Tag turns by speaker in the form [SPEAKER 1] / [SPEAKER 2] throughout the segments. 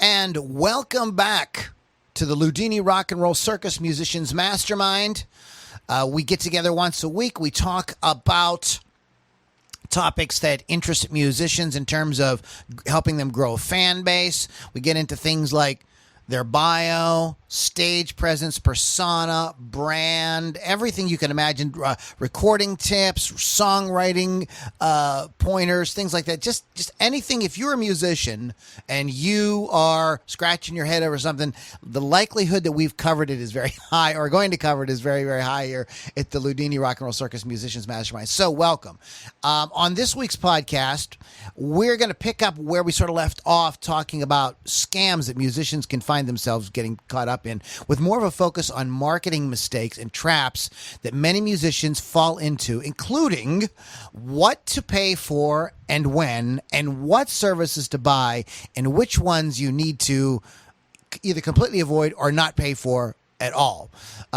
[SPEAKER 1] And welcome back to the Ludini Rock and Roll Circus Musicians Mastermind. We get together once a week. We talk about topics that interest musicians in terms of helping them grow a fan base. We get into things like their bio, stage presence, persona, brand, everything you can imagine, recording tips, songwriting pointers, things like that. Just anything. If you're a musician and you are scratching your head over something, the likelihood that we've covered it is very high, or going to cover it is very, very high here at the Ludini Rock and Roll Circus Musicians Mastermind. So welcome. On this week's podcast, we're going to pick up where we sort of left off, talking about scams that musicians can find themselves getting caught up in, with more of a focus on marketing mistakes and traps that many musicians fall into, including what to pay for and when, and what services to buy, and which ones you need to either completely avoid or not pay for at all.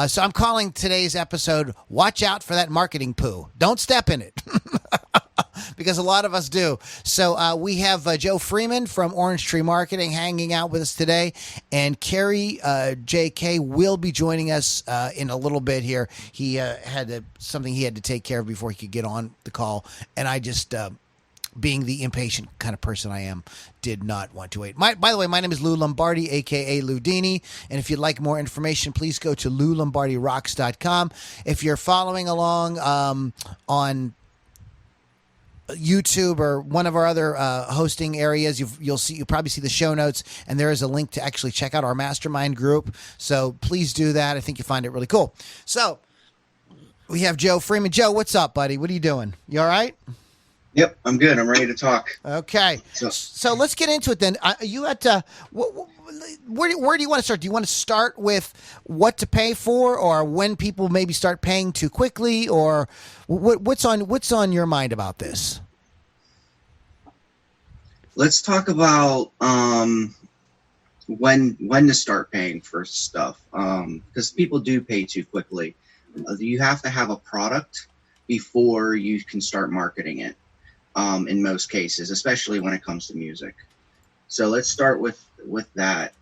[SPEAKER 1] So I'm calling today's episode, Watch Out for That Marketing Poo. Don't step in it. Because a lot of us do. So we have Joe Freeman from Orange Tree Marketing hanging out with us today, and Kerry J.K. will be joining us in a little bit here. He had something he had to take care of before he could get on the call, and I just, being the impatient kind of person I am, did not want to wait. By the way, my name is Lou Lombardi, a.k.a. Ludini, and if you'd like more information, please go to loulombardirocks.com. If you're following along on YouTube or one of our other hosting areas, you'll probably see the show notes, and there is a link to actually check out our mastermind group. So please do that. I think you find it really cool. So we have Joe Freeman. Joe, what's up, buddy? What are you doing? You all right?
[SPEAKER 2] Yep, I'm good. I'm ready to talk.
[SPEAKER 1] Okay. So let's get into it then. You at where do you want to start? Do you want to start with what to pay for, or when people maybe start paying too quickly, or what's on your mind about this?
[SPEAKER 2] Let's talk about when to start paying for stuff, because people do pay too quickly. You have to have a product before you can start marketing it. In most cases, especially when it comes to music. So let's start with that.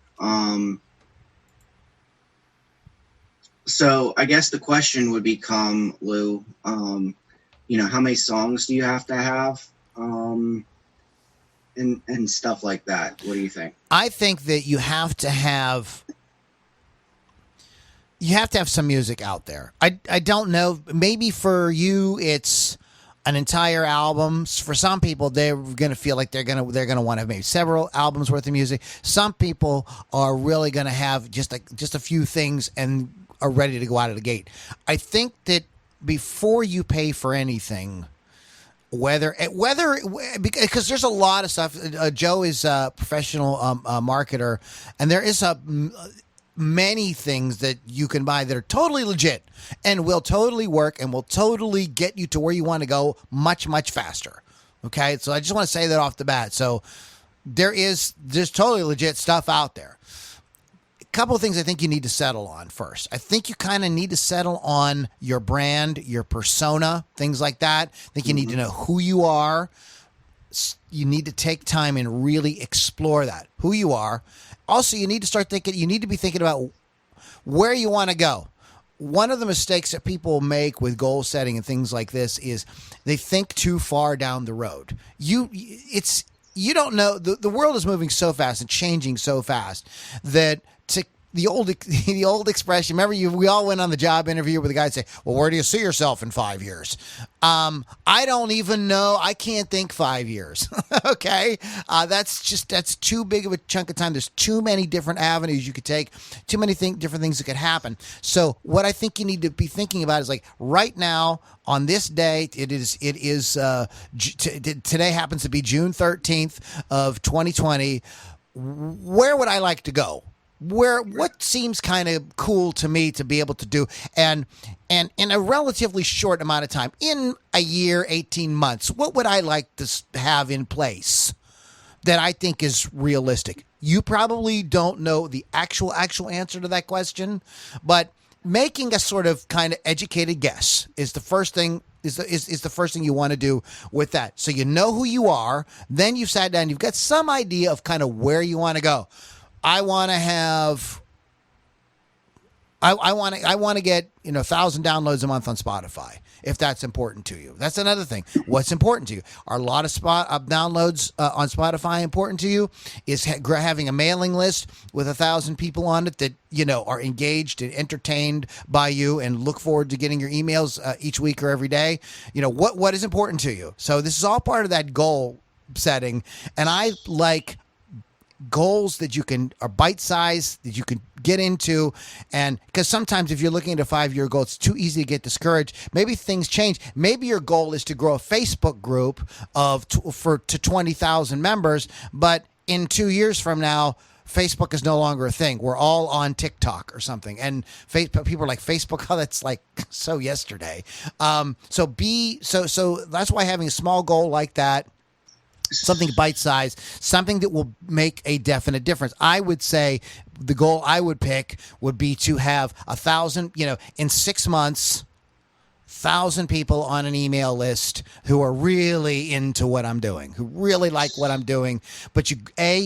[SPEAKER 2] So I guess the question would become, Lou, how many songs do you have to have? And stuff like that. What do you think?
[SPEAKER 1] I think that you have to have some music out there. I don't know. Maybe for you, it's an entire album. For some people, they're going to feel like they're going to want to have maybe several albums worth of music. Some people are really going to have just a few things and are ready to go out of the gate. I think that before you pay for anything, whether because there's a lot of stuff. Joe is a professional marketer, and there is many things that you can buy that are totally legit and will totally work and will totally get you to where you want to go much, much faster. Okay. So I just want to say that off the bat. So there's totally legit stuff out there. A couple of things I think you need to settle on first. I think you kind of need to settle on your brand, your persona, things like that. I think you need to know who you are. You need to take time and really explore that, who you are. Also, you need to be thinking about where you want to go. One of the mistakes that people make with goal setting and things like this is they think too far down the road. You don't know, the world is moving so fast and changing so fast that the old expression, remember we all went on the job interview where the guy say, well, where do you see yourself in 5 years? I don't even know. I can't think 5 years. Okay. That's too big of a chunk of time. There's too many different avenues you could take, too many different things that could happen. So what I think you need to be thinking about is, like, right now on this day, today happens to be June 13th of 2020. Where would I like to go? What seems kind of cool to me to be able to do, and in a relatively short amount of time, in a year, 18 months, what would I like to have in place that I think is realistic? You probably don't know the actual answer to that question, but making a sort of kind of educated guess is the first thing is the first thing you want to do with that. So you know who you are, then you've sat down, you've got some idea of kind of where you want to go. I want to have. I want to get 1,000 downloads a month on Spotify if that's important to you. That's another thing. What's important to you? Are a lot of downloads on Spotify important to you? Is having a mailing list with 1,000 people on it that are engaged and entertained by you and look forward to getting your emails each week or every day? What is important to you? So this is all part of that goal setting, and I like goals that are bite-sized, that you can get into. And because sometimes if you're looking at a 5-year goal, it's too easy to get discouraged. Maybe things change. Maybe your goal is to grow a Facebook group to 20,000 members, but in 2 years from now, Facebook is no longer a thing. We're all on TikTok or something. And people are like, Facebook, oh, that's like so yesterday. So that's why having a small goal like that, something bite-sized, something that will make a definite difference. I would say the goal I would pick would be to have 1,000, in 6 months, 1,000 people on an email list who are really into what I'm doing, who really like what I'm doing. But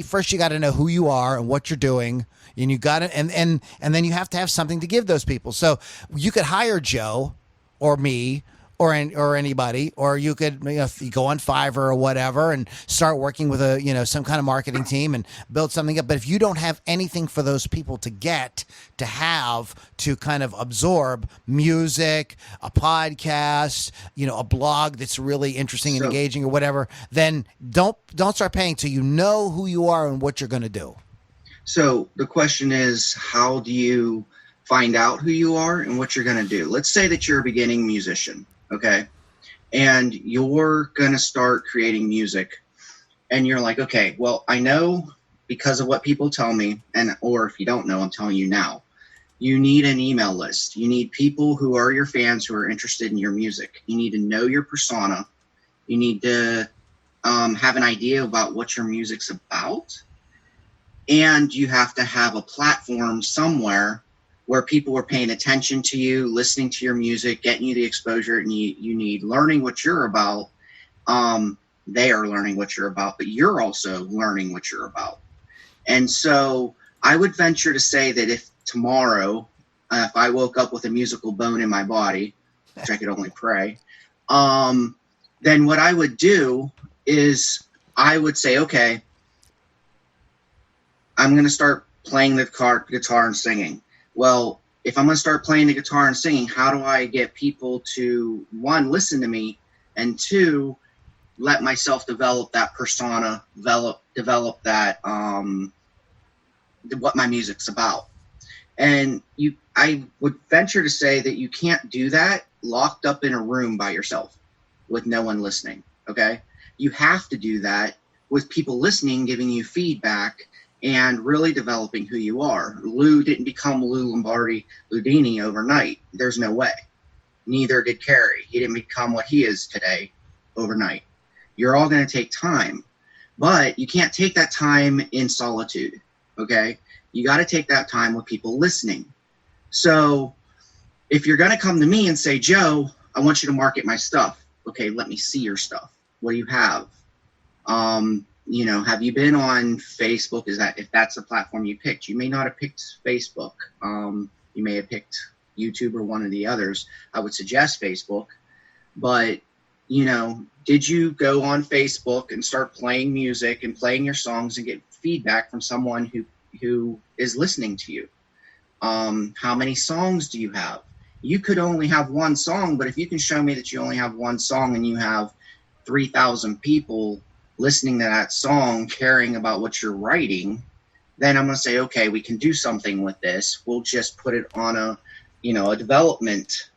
[SPEAKER 1] first you got to know who you are and what you're doing. And you got to, and then you have to have something to give those people. So you could hire Joe or me or anybody, or you could you go on Fiverr or whatever and start working with some kind of marketing team and build something up. But if you don't have anything for those people to kind of absorb music, a podcast, a blog that's really interesting and engaging or whatever, then don't start paying till you know who you are and what you're going to do.
[SPEAKER 2] So the question is, how do you find out who you are and what you're going to do? Let's say that you're a beginning musician. Okay. And you're going to start creating music and you're like, okay, well, I know because of what people tell me, or if you don't know, I'm telling you now, you need an email list. You need people who are your fans who are interested in your music. You need to know your persona. You need to have an idea about what your music's about. And you have to have a platform somewhere where people are paying attention to you, listening to your music, getting you the exposure you need, learning what you're about. They are learning what you're about, but you're also learning what you're about. And so I would venture to say that if tomorrow, if I woke up with a musical bone in my body, which I could only pray, then what I would do is I would say, okay, I'm going to start playing the guitar and singing. Well, if I'm going to start playing the guitar and singing, how do I get people to, one, listen to me, and two, let myself develop that persona, develop that, what my music's about. And I would venture to say that you can't do that locked up in a room by yourself with no one listening, okay? You have to do that with people listening, giving you feedback, and really developing who you are. Lou didn't become Lou Loudini overnight. There's no way. Neither did Carrie. He didn't become what he is today overnight. You're all going to take time, but you can't take that time in solitude, okay? You got to take that time with people listening. So if you're going to come to me and say, Joe, I want you to market my stuff. Okay, let me see your stuff. What do you have? Have you been on Facebook? If that's the platform you picked? You may not have picked Facebook. You may have picked YouTube or one of the others. I would suggest Facebook. But, did you go on Facebook and start playing music and playing your songs and get feedback from someone who is listening to you? How many songs do you have? You could only have one song, but if you can show me that you only have one song and you have 3,000 people listening to that song, caring about what you're writing, then I'm going to say, okay, we can do something with this. We'll just put it on a development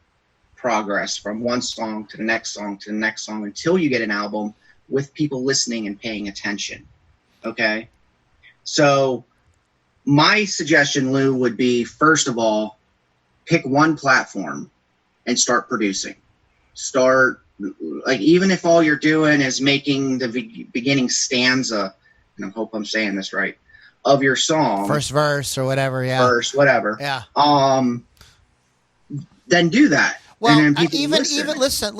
[SPEAKER 2] progress from one song to the next song to the next song until you get an album with people listening and paying attention. Okay. So my suggestion, Lou, would be, first of all, pick one platform and start producing. Even if all you're doing is making the beginning stanza, and I hope I'm saying this right, of your song,
[SPEAKER 1] first verse or whatever,
[SPEAKER 2] yeah, then do that.
[SPEAKER 1] Well,
[SPEAKER 2] and then
[SPEAKER 1] even listen.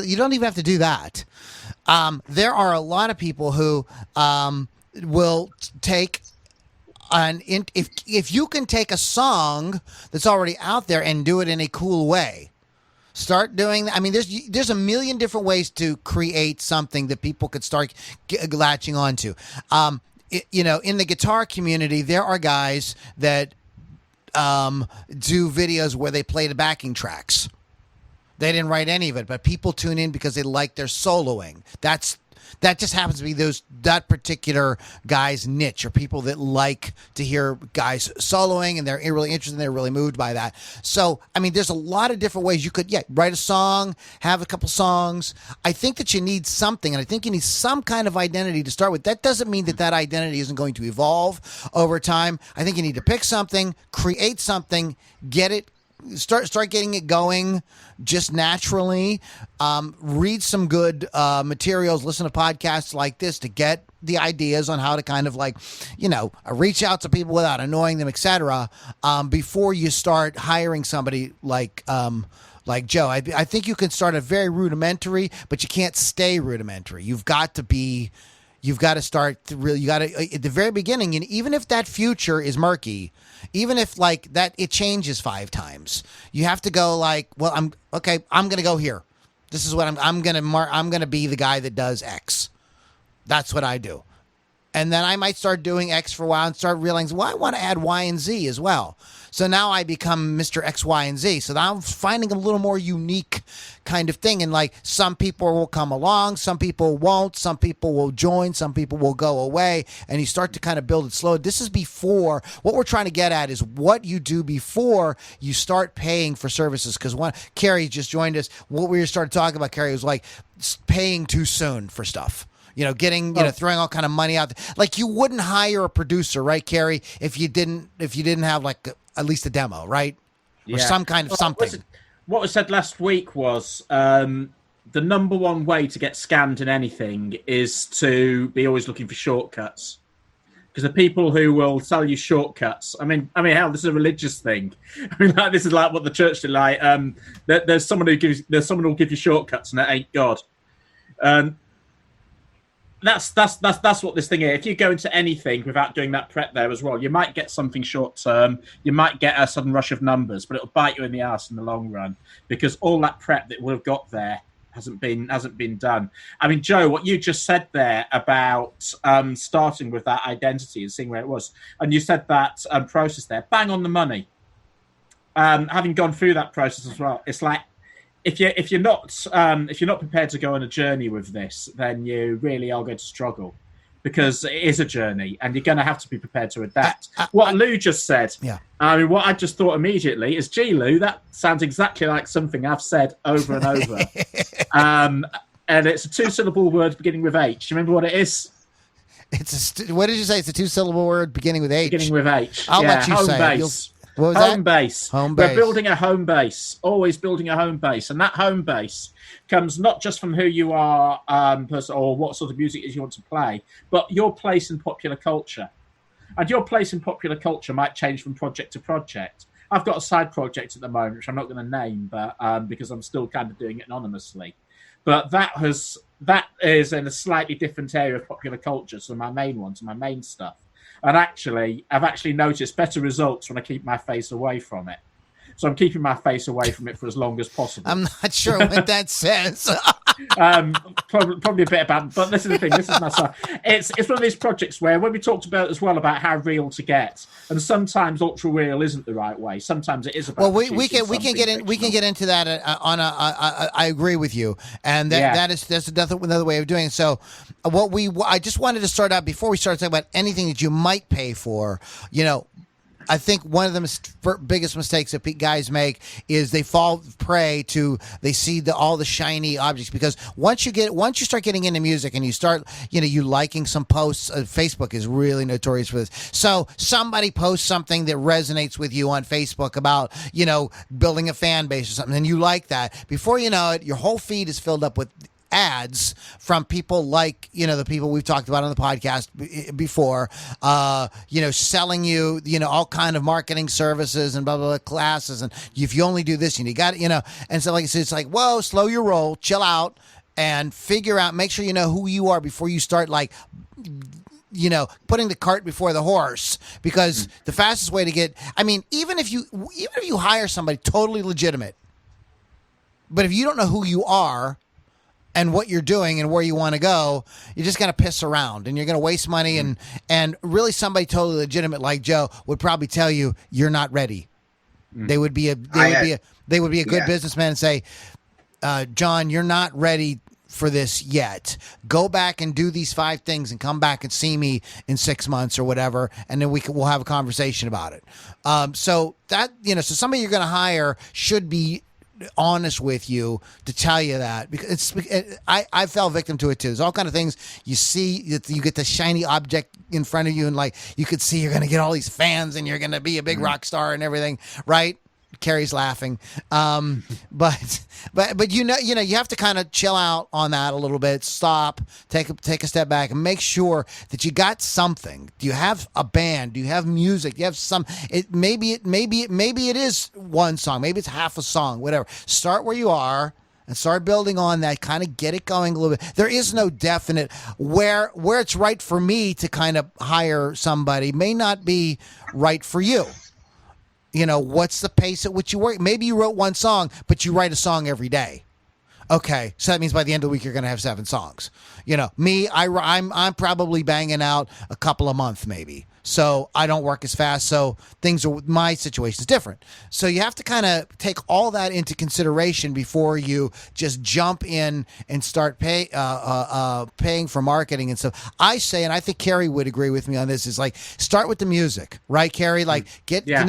[SPEAKER 1] You don't even have to do that. There are a lot of people who will take if you can take a song that's already out there and do it in a cool way, start doing that. I mean, there's a million different ways to create something that people could start latching onto. In the guitar community, there are guys that do videos where they play the backing tracks. They didn't write any of it, but people tune in because they like their soloing. That just happens to be that particular guy's niche, or people that like to hear guys soloing, and they're really interested and they're really moved by that. So, I mean, there's a lot of different ways you could, write a song, have a couple songs. I think that you need something, and I think you need some kind of identity to start with. That doesn't mean that identity isn't going to evolve over time. I think you need to pick something, create something, get it, start getting it going just naturally. Read some good materials, listen to podcasts like this to get the ideas on how to kind of reach out to people without annoying them, etc. Before you start hiring somebody like Joe. I think you can start a very rudimentary, but you can't stay rudimentary. You've got to start to really, at the very beginning, and even if that future is murky, even if that it changes 5 times, you have to go I'm going to go here. This is what I'm going to be the guy that does X. That's what I do. And then I might start doing X for a while and start realizing, I want to add Y and Z as well. So now I become Mr. X, Y, and Z. So now I'm finding a little more unique kind of thing. And some people will come along, some people won't, some people will join, some people will go away. And you start to kind of build it slow. This is before, what we're trying to get at is what you do before you start paying for services. Because Carrie just joined us. What we started talking about, Carrie, was paying too soon for stuff. Throwing all kind of money out there. You wouldn't hire a producer, right, Carrie, if you didn't have at least a demo, right? Or some kind of something.
[SPEAKER 3] What was said last week was the number one way to get scammed in anything is to be always looking for shortcuts. Because the people who will sell you shortcuts, I mean, hell, this is a religious thing. I mean, this is like what the church did. There's someone who'll give you shortcuts, and that ain't God. That's what this thing is. If you go into anything without doing that prep there as well, you might get something short term. You might get a sudden rush of numbers, but it'll bite you in the ass in the long run because all that prep that would have got there hasn't been done. I mean, Joe, what you just said there about starting with that identity and seeing where it was, and you said that process there, bang on the money. Having gone through that process as well, it's like, if you're not prepared to go on a journey with this, then you really are going to struggle, because it is a journey and you're going to have to be prepared to adapt. What Lou just said, I mean, what I just thought immediately is, gee, Lou, that sounds exactly like something I've said over and over. And it's a 2-syllable word beginning with H. Do you remember what it is?
[SPEAKER 1] What did you say? It's a 2-syllable word beginning with H.
[SPEAKER 3] Beginning with H.
[SPEAKER 1] I'll let you
[SPEAKER 3] home
[SPEAKER 1] say
[SPEAKER 3] base.
[SPEAKER 1] It. What was
[SPEAKER 3] home
[SPEAKER 1] that?
[SPEAKER 3] base.
[SPEAKER 1] Home base.
[SPEAKER 3] We're building a home base. Always building a home base, and that home base comes not just from who you are, or what sort of music is you want to play, but your place in popular culture. And your place in popular culture might change from project to project. I've got a side project at the moment, which I'm not going to name, but because I'm still kind of doing it anonymously. But that is in a slightly different area of popular culture to my main one, to my main stuff. And I've actually noticed better results when I keep my face away from it. So I'm keeping my face away from it for as long as possible.
[SPEAKER 1] I'm not sure what that says.
[SPEAKER 3] Probably a bit about, but this is the thing. This is my side. It's one of these projects where, when we talked about as well about how real to get, and sometimes ultra real isn't the right way. Sometimes it is about.
[SPEAKER 1] Well, we can get into that I agree with you, and that's another way of doing it. So, I just wanted to start out before we start talking about anything that you might pay for. I think one of the biggest mistakes that guys make is they fall prey to, they see all the shiny objects, because once you start getting into music and you start, you liking some posts, Facebook is really notorious for this. So somebody posts something that resonates with you on Facebook about, building a fan base or something, and you like that. Before you know it, your whole feed is filled up with ads from people like, the people we've talked about on the podcast before, selling you, all kind of marketing services and blah, blah, blah, classes. And if you only do this, and you got, and so like I said, it's like, whoa, slow your roll, chill out, and figure out, make sure you know who you are before you start putting the cart before the horse, because the fastest way to get, even if you hire somebody totally legitimate, but if you don't know who you are and what you're doing and where you want to go, you're just going to piss around and you're going to waste money. And really somebody totally legitimate like Joe would probably tell you you're not ready. They would be a good businessman and say, John, you're not ready for this yet. Go back and do these 5 things and come back and see me in 6 months or whatever, and then we'll have a conversation about it. So that, so somebody you're going to hire should be honest with you to tell you that, because I fell victim to it too. There's all kind of things you see, you get the shiny object in front of you, and like you could see you're going to get all these fans and you're going to be a big rock star and everything, right? Carrie's laughing. But you have to kind of chill out on that a little bit. Stop, take a step back, and make sure that you got something. Do you have a band? Do you have music? Do you have some? Maybe it is one song. Maybe it's half a song. Whatever. Start where you are and start building on that. Kind of get it going a little bit. There is no definite where it's right for me to kind of hire somebody may not be right for you. What's the pace at which you work? Maybe you wrote one song, but you write a song every day. Okay, so that means by the end of the week you're going to have 7 songs. Me, I'm probably banging out a couple a month, maybe. So I don't work as fast. So my situation is different. So you have to kind of take all that into consideration before you just jump in and start paying for marketing and stuff. I say, and I think Carrie would agree with me on this, is like start with the music, right, Carrie? Like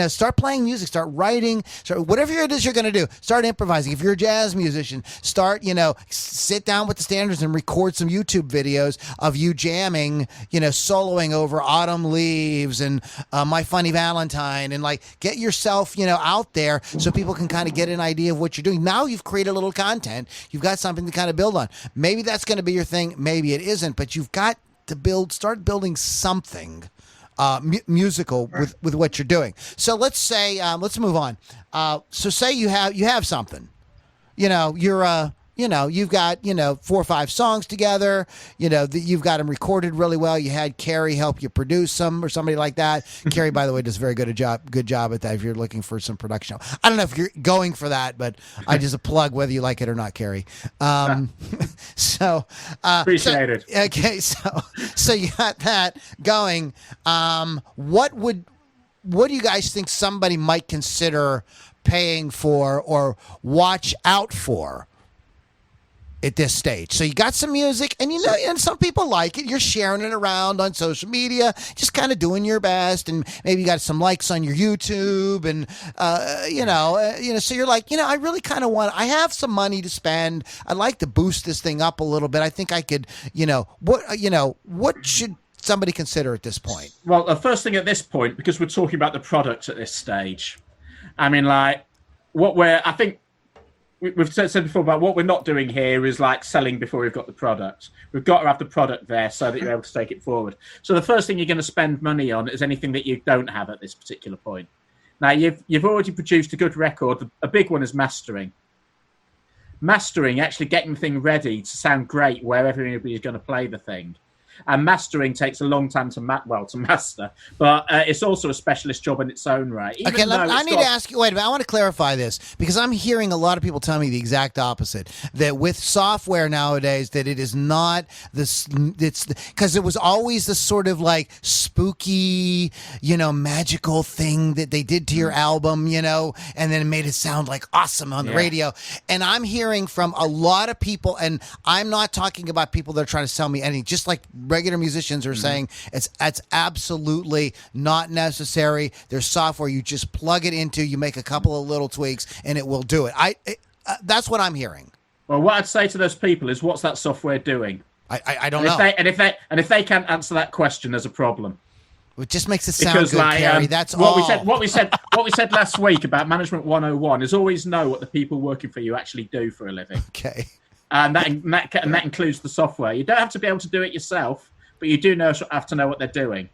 [SPEAKER 1] start playing music, start writing, start whatever it is you're going to do. Start improvising. If you're a jazz musician, start sit down with the standards and record some YouTube videos of you jamming, soloing over Autumn Leaves and My Funny Valentine, and like get yourself out there so people can kind of get an idea of what you're doing. Now you've created a little content, you've got something to kind of build on. Maybe that's going to be your thing, maybe it isn't, but you've got to start building something musical with what you're doing. So let's say let's move on. So say you have something, you've got, 4 or 5 songs together, you've got them recorded really well. You had Carrie help you produce them or somebody like that. Carrie, by the way, does a very good job at that if you're looking for some production. I don't know if you're going for that, but I just a plug whether you like it or not, Carrie. Appreciate it. Okay. So you got that going. What do you guys think somebody might consider paying for or watch out for at this stage? So you got some music, and and some people like it. You're sharing it around on social media, just kind of doing your best, and maybe you got some likes on your YouTube, and so you're like, I really kind of I have some money to spend. I'd like to boost this thing up a little bit. I think I could, what should somebody consider at this point?
[SPEAKER 3] Well, the first thing at this point, because we're talking about the product at this stage, we've said before about what we're not doing here is like selling before we've got the product. We've got to have the product there so that you're able to take it forward. So the first thing you're going to spend money on is anything that you don't have at this particular point. Now, you've already produced a good record. A big one is mastering. Mastering, actually getting the thing ready to sound great wherever everybody's going to play the thing. And mastering takes a long time to master, but it's also a specialist job in its own right.
[SPEAKER 1] Okay, I need to ask you. Wait a minute, I want to clarify this because I'm hearing a lot of people tell me the exact opposite. That with software nowadays, that it is not this. It's because it was always this sort of like spooky, magical thing that they did to your album, and then it made it sound like awesome on the radio. And I'm hearing from a lot of people, and I'm not talking about people that are trying to sell me anything, just like regular musicians are saying it's absolutely not necessary. There's software you just plug it into, you make a couple of little tweaks, and it will do it. That's what I'm hearing.
[SPEAKER 3] Well, what I'd say to those people is, what's that software doing?
[SPEAKER 1] I don't know.
[SPEAKER 3] If they can't answer that question, there's a problem.
[SPEAKER 1] It just makes it sound good, Carrie. That's all.
[SPEAKER 3] What we said last week about Management 101 is always know what the people working for you actually do for a living.
[SPEAKER 1] Okay.
[SPEAKER 3] And that includes the software. You don't have to be able to do it yourself, but you do have to know what they're doing.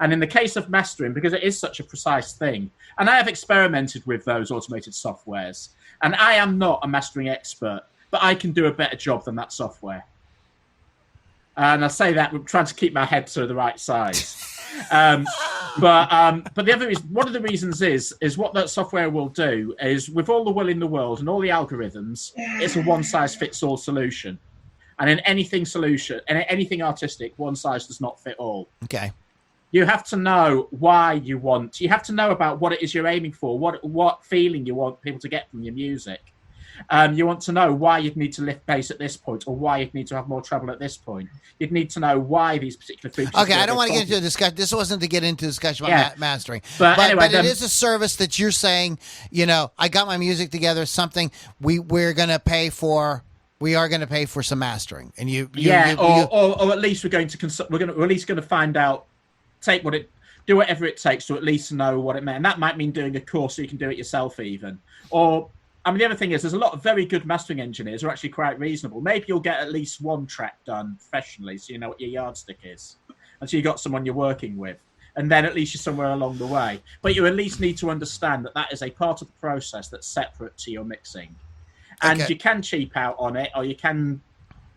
[SPEAKER 3] And in the case of mastering, because it is such a precise thing, and I have experimented with those automated softwares, and I am not a mastering expert, but I can do a better job than that software. And I say that trying to keep my head to the right size. But the other is one of the reasons is what that software will do is, with all the will in the world and all the algorithms, it's a one size fits all solution. And in anything artistic, one size does not fit all.
[SPEAKER 1] Okay.
[SPEAKER 3] You have to know why you have to know about what it is you're aiming for, what feeling you want people to get from your music. You want to know why you'd need to lift bass at this point, or why you'd need to have more treble at this point. You'd need to know why these particular features.
[SPEAKER 1] Okay, I don't want to get into a discussion. This wasn't to get into a discussion about mastering. But anyway, it is a service that you're saying, I got my music together, something we're going to pay for. We are going to pay for some mastering, and
[SPEAKER 3] or at least we're at least going to find out, do whatever it takes to at least know what it meant. And that might mean doing a course so you can do it yourself even. Or, the other thing is there's a lot of very good mastering engineers who are actually quite reasonable. Maybe you'll get at least one track done professionally so you know what your yardstick is. And so you've got someone you're working with. And then at least you're somewhere along the way. But you at least need to understand that is a part of the process that's separate to your mixing. And you can cheap out on it, or you can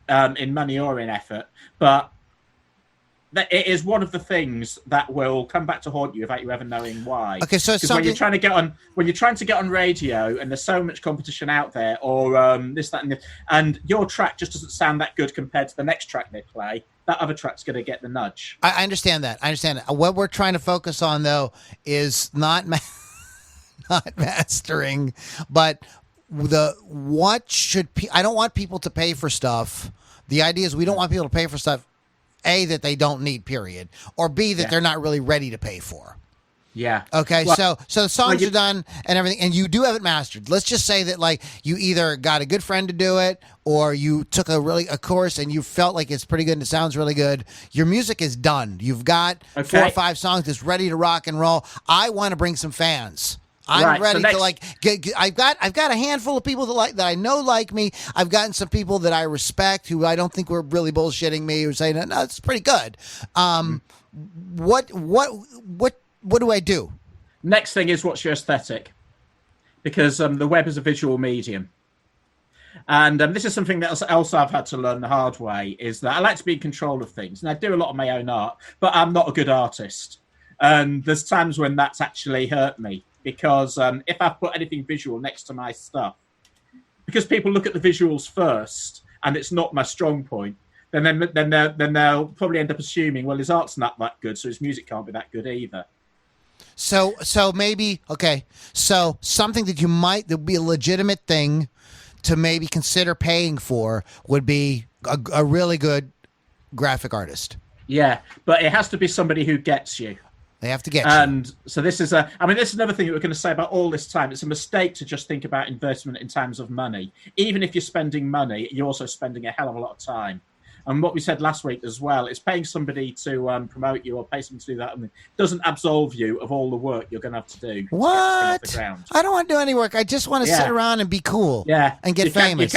[SPEAKER 3] in money or in effort. But it is one of the things that will come back to haunt you without you ever knowing why.
[SPEAKER 1] Okay, so
[SPEAKER 3] when you're trying to get on radio, and there's so much competition out there, or this, that, and this, and your track just doesn't sound that good compared to the next track they play, that other track's going to get the nudge.
[SPEAKER 1] I understand that. What we're trying to focus on, though, is not mastering, but I don't want people to pay for stuff. The idea is we don't want people to pay for stuff, A, that they don't need, period, or B, that they're not really ready to pay for.
[SPEAKER 3] Yeah.
[SPEAKER 1] Okay. So the songs are done and everything, and you do have it mastered. Let's just say that you either got a good friend to do it, or you took a course and you felt like it's pretty good and it sounds really good. Your music is done. You've got 4 or 5 songs that's ready to rock and roll. I want to bring some fans. I'm ready to I've got a handful of people that I know like me. I've gotten some people that I respect who I don't think were really bullshitting me or saying, no, it's pretty good. What do I do?
[SPEAKER 3] Next thing is, what's your aesthetic? Because the web is a visual medium. And this is something that else I've had to learn the hard way, is that I like to be in control of things. And I do a lot of my own art, but I'm not a good artist. And there's times when that's actually hurt me. Because if I put anything visual next to my stuff, because people look at the visuals first, and it's not my strong point, then they'll probably end up assuming, well, his art's not that good, so his music can't be that good either.
[SPEAKER 1] So maybe so something that would be a legitimate thing to maybe consider paying for would be a really good graphic artist. Yeah,
[SPEAKER 3] but it has to be somebody who gets you.
[SPEAKER 1] They have to get you.
[SPEAKER 3] And so this is another thing that we're going to say about all this time. It's a mistake to just think about investment in terms of money. Even if you're spending money, you're also spending a hell of a lot of time. And what we said last week as well is paying somebody to promote you or pay somebody to do that doesn't absolve you of all the work you're going to have to do.
[SPEAKER 1] What?
[SPEAKER 3] To get this thing off the ground.
[SPEAKER 1] I don't want to do any work. I just want to sit around and be cool.
[SPEAKER 3] Yeah.
[SPEAKER 1] And get famous.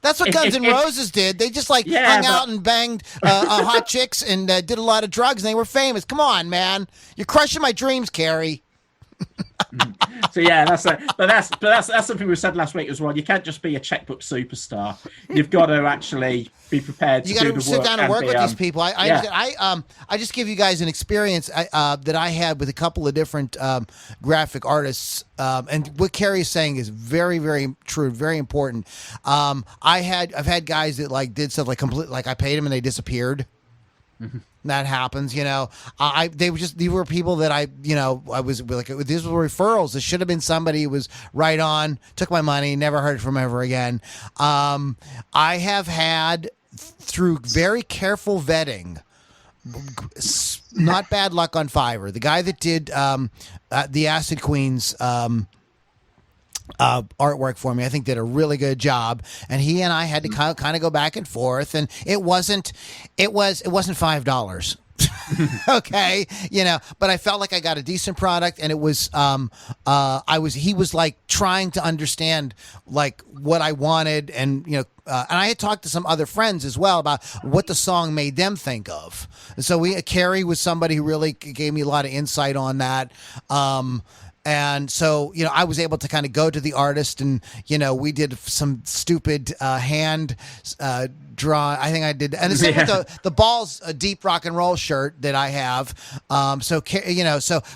[SPEAKER 1] That's what Guns N' Roses did. They just hung out and banged hot chicks and did a lot of drugs, and they were famous. Come on, man. You're crushing my dreams, Carrie.
[SPEAKER 3] So that's something we said last week as well. You can't just be a checkbook superstar. You've got to actually be prepared. You got to sit down and work with these people. I just give you guys an experience that I had with a couple of different graphic artists, and what Carrie is saying is very, very true, very important. I've had guys that did stuff I paid them and they disappeared. Mm-hmm. That happens, these were people that I was these were referrals. This should have been somebody who was right on, took my money, never heard from ever again. I have had, through very careful vetting, not bad luck on Fiverr. The guy that did the Acid Queens artwork for me, I think, did a really good job, and he and I had to kind of go back and forth, and it wasn't $5. Okay, but I felt like I got a decent product, and it was he was trying to understand what I wanted, and and I had talked to some other friends as well about what the song made them think of. And so Carrie was somebody who really gave me a lot of insight on that.
[SPEAKER 1] And so, I was able to kind of go to the artist and, we did some stupid hand draw. I think I did. And the same with the Balls, a deep rock and roll shirt that I have. So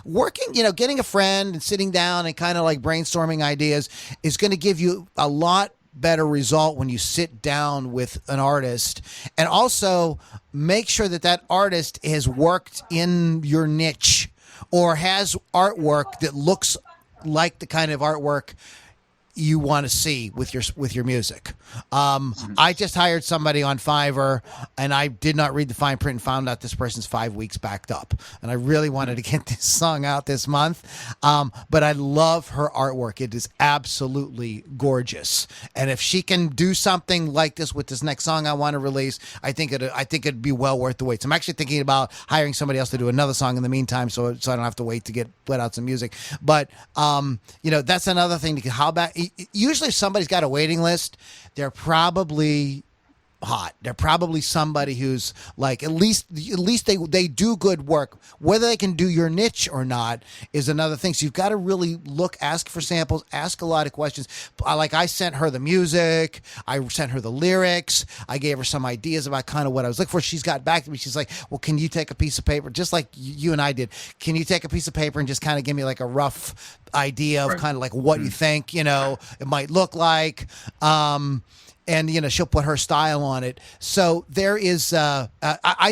[SPEAKER 1] working, getting a friend and sitting down and kind of like brainstorming ideas is going to give you a lot better result when you sit down with an artist, and also make sure that artist has worked in your niche or has artwork that looks like the kind of artwork you want to see with your music. I just hired somebody on Fiverr, and I did not read the fine print and found out this person's 5 weeks backed up. And I really wanted to get this song out this month. But I love her artwork. It is absolutely gorgeous. And if she can do something like this with this next song I want to release, I think it'd be well worth the wait. So I'm actually thinking about hiring somebody else to do another song in the meantime, so I don't have to wait to put out some music. But that's another thing. Usually if somebody's got a waiting list, they're probably hot. They're probably somebody who's like, at least they do good work. Whether they can do your niche or not is another thing. So you've got to really ask for samples, ask a lot of questions. Like I sent her the music, I sent her the lyrics, I gave her some ideas about kind of what I was looking for. She's got back to me. She's like, well, can you take a piece of paper, just like you and I did? Can you take a piece of paper and just kind of give me like a rough idea of kind of like what you think, it might look like? And she'll put her style on it. So there is, I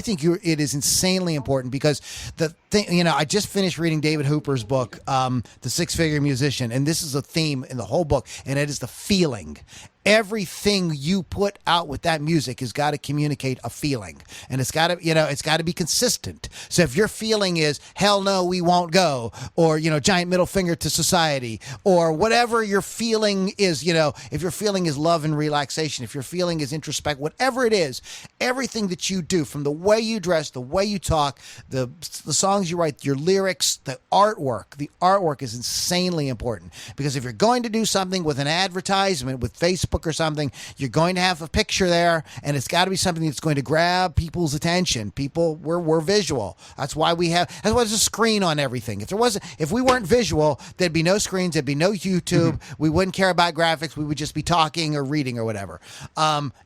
[SPEAKER 1] think it is insanely important, because the thing, I just finished reading David Hooper's book, The Six-Figure Musician, and this is a theme in the whole book, and it is the feeling. Everything you put out with that music has got to communicate a feeling, and it's got to be consistent. So if your feeling is hell no, we won't go, or giant middle finger to society, or whatever your feeling is, if your feeling is love and relaxation, if your feeling is introspect, whatever it is, everything that you do, from the way you dress, the way you talk, the songs you write, your lyrics, the artwork is insanely important, because if you're going to do something with an advertisement with Facebook or something, you're going to have a picture there, and it's got to be something that's going to grab people's attention. We're visual. That's why there's a screen on everything. If we weren't visual, there'd be no screens, there'd be no YouTube. We wouldn't care about graphics. We would just be talking or reading or whatever.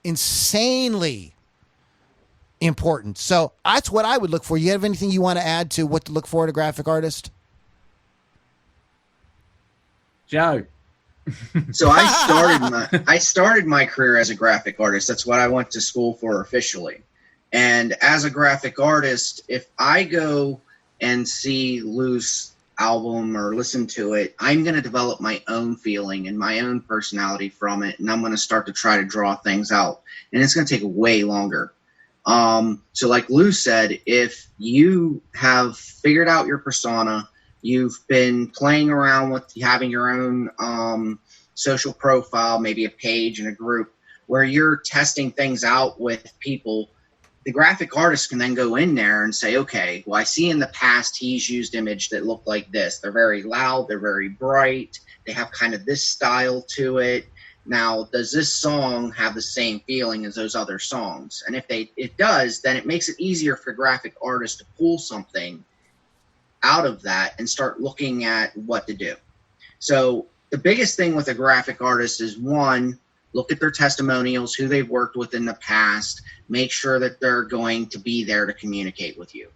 [SPEAKER 1] Insanely important. So that's what I would look for. You have anything you want to add to what to look for at a graphic artist?
[SPEAKER 3] Joe.
[SPEAKER 2] So I started my career as a graphic artist. That's what I went to school for officially. And as a graphic artist, if I go and see Lou's album or listen to it, I'm going to develop my own feeling and my own personality from it, and I'm going to start to try to draw things out. And it's going to take way longer. So like Lou said, if you have figured out your persona, you've been playing around with having your own social profile, maybe a page and a group where you're testing things out with people, the graphic artist can then go in there and say, okay, well, I see in the past he's used image that look like this. They're very loud. They're very bright. They have kind of this style to it. Now, does this song have the same feeling as those other songs? And if it does, then it makes it easier for graphic artists to pull something out of that and start looking at what to do. So the biggest thing with a graphic artist is, one, look at their testimonials, who they've worked with in the past, make sure that they're going to be there to communicate with you.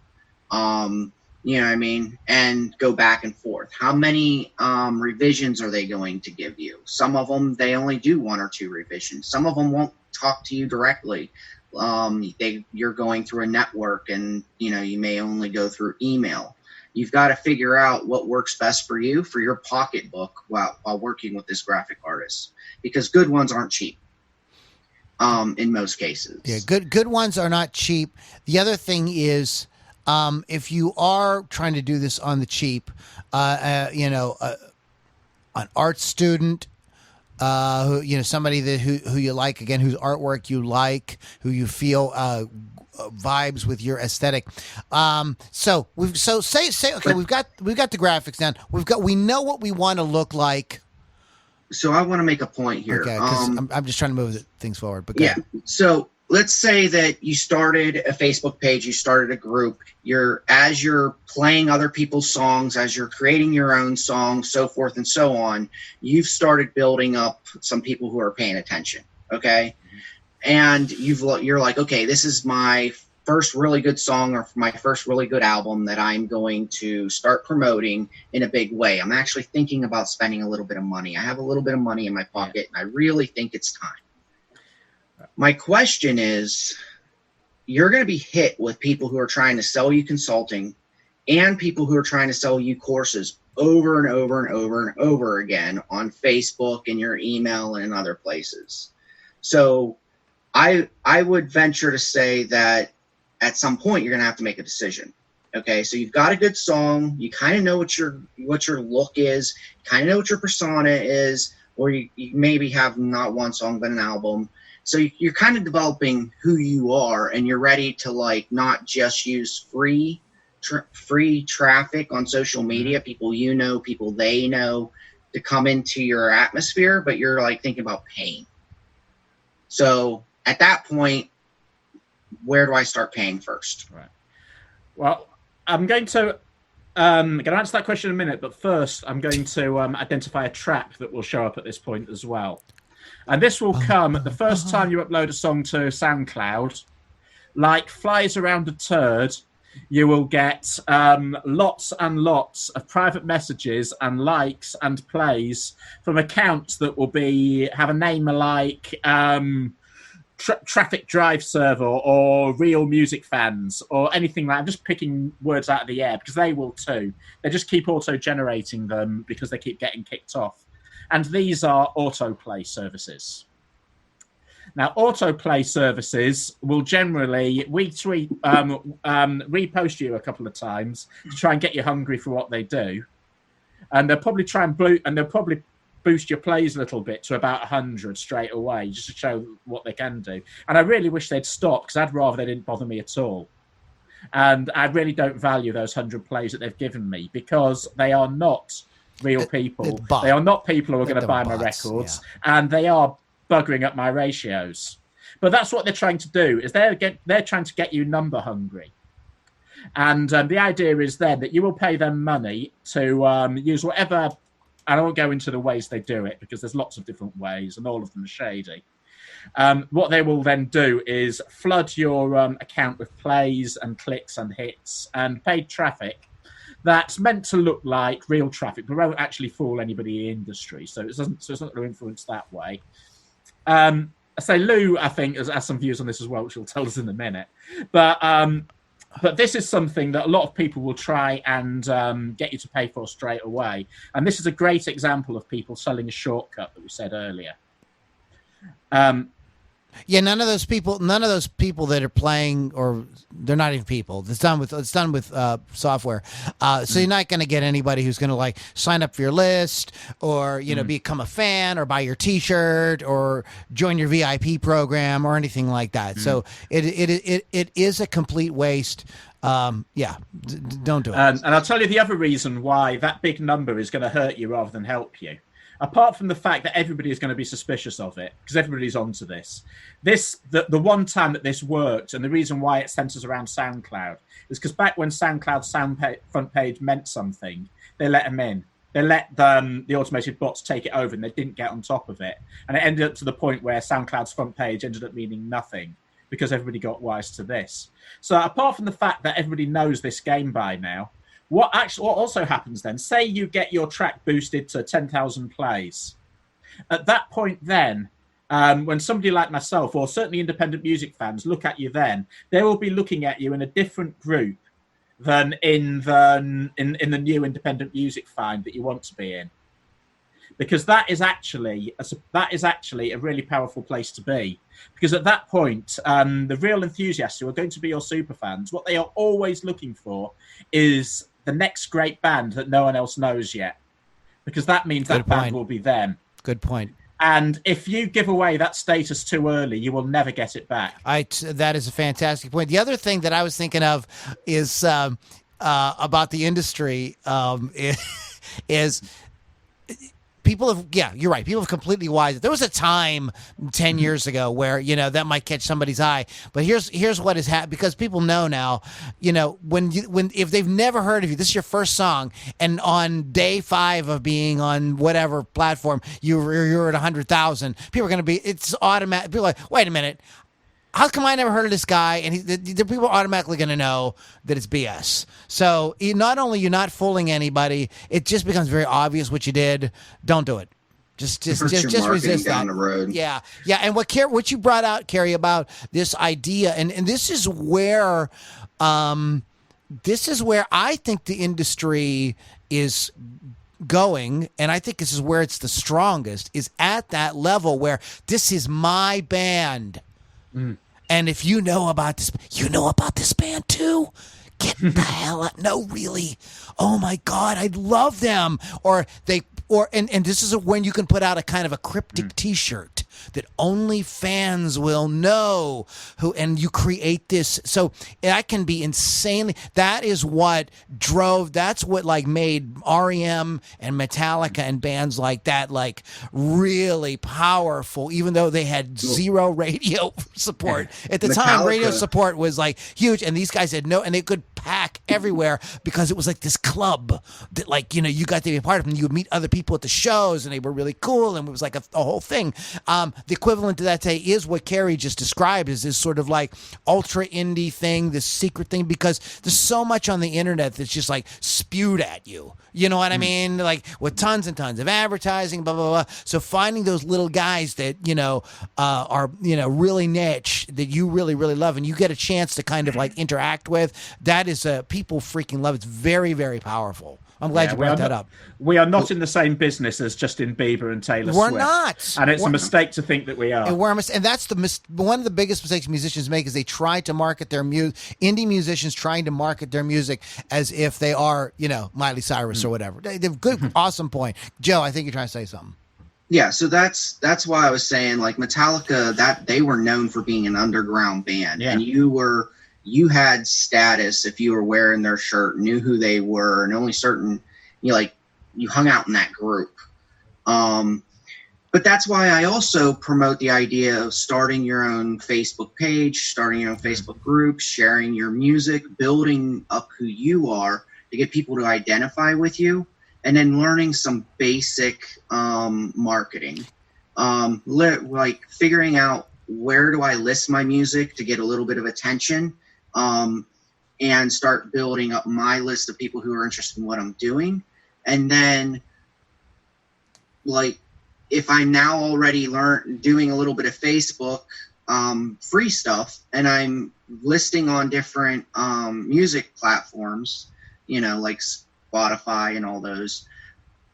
[SPEAKER 2] You know what I mean? And go back and forth. How many revisions are they going to give you? Some of them, they only do 1 or 2 revisions. Some of them won't talk to you directly. You're going through a network, and you may only go through email. You've got to figure out what works best for you, for your pocketbook, while working with this graphic artist, because good ones aren't cheap. In most cases.
[SPEAKER 1] Yeah, good ones are not cheap. The other thing is, if you are trying to do this on the cheap, an art student, somebody who you like, again, whose artwork you like, who you feel vibes with your aesthetic. We've got the graphics down. We know what we want to look like.
[SPEAKER 2] So I want to make a point here.
[SPEAKER 1] Okay, because I'm just trying to move things forward. But
[SPEAKER 2] yeah. So let's say that you started a Facebook page, you started a group. As you're playing other people's songs, as you're creating your own songs, so forth and so on, you've started building up some people who are paying attention. Okay, and you're like, okay, this is my first really good song or my first really good album that I'm going to start promoting in a big way. I'm actually thinking about spending a little bit of money. I have a little bit of money in my pocket, and I really think it's time. My question is, you're going to be hit with people who are trying to sell you consulting and people who are trying to sell you courses over and over and over and over again on Facebook and your email and in other places. So I would venture to say that at some point you're going to have to make a decision. Okay, so you've got a good song, you kind of know what your look is, kind of know what your persona is, or you maybe have not one song but an album. So you're kind of developing who you are, and you're ready to like not just use free traffic on social media, people you know, people they know, to come into your atmosphere, but you're like thinking about paying. So at that point, where do I start paying first?
[SPEAKER 3] Right. Well, I'm going to answer that question in a minute, but first I'm going to identify a trap that will show up at this point as well. And this will come the first time you upload a song to SoundCloud. Like flies around a turd, you will get lots and lots of private messages and likes and plays from accounts that will have a name like Traffic Drive Server or Real Music Fans or anything like that. I'm just picking words out of the air because they will too. They just keep auto-generating them because they keep getting kicked off. And these are autoplay services. Now, autoplay services will generally repost you a couple of times to try and get you hungry for what they do, and they'll probably boost your plays a little bit to about 100 straight away, just to show what they can do. And I really wish they'd stop, because I'd rather they didn't bother me at all. And I really don't value those 100 plays that they've given me, because they are not real people. They are not people who are going to buy my records, and they are buggering up my ratios. But that's what they're trying to do, is they're trying to get you number hungry. And the idea is then that you will pay them money to use whatever, and I won't go into the ways they do it because there's lots of different ways and all of them are shady. What they will then do is flood your account with plays and clicks and hits and paid traffic that's meant to look like real traffic, but won't actually fool anybody in the industry. So it's not going to influence that way. I say Lou, I think, has some views on this as well, which he'll tell us in a minute. But this is something that a lot of people will try and get you to pay for straight away. And this is a great example of people selling a shortcut that we said earlier.
[SPEAKER 1] None of those people that are playing, or they're not even people. It's done with software. So you're not going to get anybody who's going to like sign up for your list, or become a fan, or buy your T-shirt, or join your VIP program, or anything like that. So it is a complete waste. Don't do it.
[SPEAKER 3] And I'll tell you the other reason why that big number is going to hurt you rather than help you. Apart from the fact that everybody is going to be suspicious of it, because everybody's onto this. The one time that this worked, and the reason why it centers around SoundCloud, is because back when SoundCloud's front page meant something, they let them in. They let the automated bots take it over, and they didn't get on top of it. And it ended up to the point where SoundCloud's front page ended up meaning nothing, because everybody got wise to this. So apart from the fact that everybody knows this game by now, what also happens then, say you get your track boosted to 10,000 plays. At that point then, when somebody like myself, or certainly independent music fans, look at you then, they will be looking at you in a different group than in the new independent music find that you want to be in. Because that is actually a really powerful place to be. Because at that point, the real enthusiasts who are going to be your super fans, what they are always looking for is the next great band that no one else knows yet, because that means that band will be them. Good point. And if you give away that status too early, you will never get it back.
[SPEAKER 1] That is a fantastic point. The other thing that I was thinking of is about the industry is people have, yeah, you're right. People have completely wised. There was a time 10 years ago where, you know, that might catch somebody's eye. But here's what has happened, because people know now, you know, if they've never heard of you, this is your first song, and on day 5 of being on whatever platform, you're at 100,000, people are going to be, it's automatic. People are like, wait a minute. How come I never heard of this guy? And the people are automatically going to know that it's BS. So not only you're not fooling anybody, it just becomes very obvious what you did. Don't do it. Just resist
[SPEAKER 2] down
[SPEAKER 1] that.
[SPEAKER 2] The road.
[SPEAKER 1] Yeah. And what you brought out, Carrie, about this idea, and this is where I think the industry is going, and I think this is where it's the strongest, is at that level where this is my band. And if you know about this band too, get the hell out. No, really. Oh my God, I love them. And this is when you can put out a kind of a cryptic T-shirt that only fans will know and you create this. So that can be insanely, that's what like made REM and Metallica and bands like that, like really powerful, even though they had zero radio support. At the time, radio support was like huge, and these guys had and they could pack everywhere because it was like this club that, like, you know, you got to be a part of, and you would meet other people at the shows, and they were really cool, and it was like a whole thing. The equivalent to that today is what Carrie just described, is this sort of like ultra indie thing, this secret thing, because there's so much on the internet that's just like spewed at you. You know what I mean? Like with tons and tons of advertising, blah, blah, blah. So finding those little guys that, you know, are, you know, really niche, that you really, really love, and you get a chance to kind of like interact with, that is people freaking love. It's very, very powerful. I'm glad you brought that up.
[SPEAKER 3] We are not in the same business as Justin Bieber and Taylor Swift.
[SPEAKER 1] We're not.
[SPEAKER 3] And it's a mistake to think that we are.
[SPEAKER 1] And that's one of the biggest mistakes musicians make, is they try to market their indie musicians trying to market their music as if they are, you know, Miley Cyrus or whatever. They're good, awesome point. Joe, I think you're trying to say something.
[SPEAKER 2] Yeah, so that's why I was saying, like, Metallica, that they were known for being an underground band, and you had status if you were wearing their shirt, knew who they were, and only certain, you hung out in that group. But that's why I also promote the idea of starting your own Facebook page, starting your own Facebook group, sharing your music, building up who you are to get people to identify with you, and then learning some basic marketing, like figuring out where do I list my music to get a little bit of attention, and start building up my list of people who are interested in what I'm doing. And then, like, if I'm now already doing a little bit of Facebook free stuff, and I'm listing on different music platforms, you know, like Spotify and all those,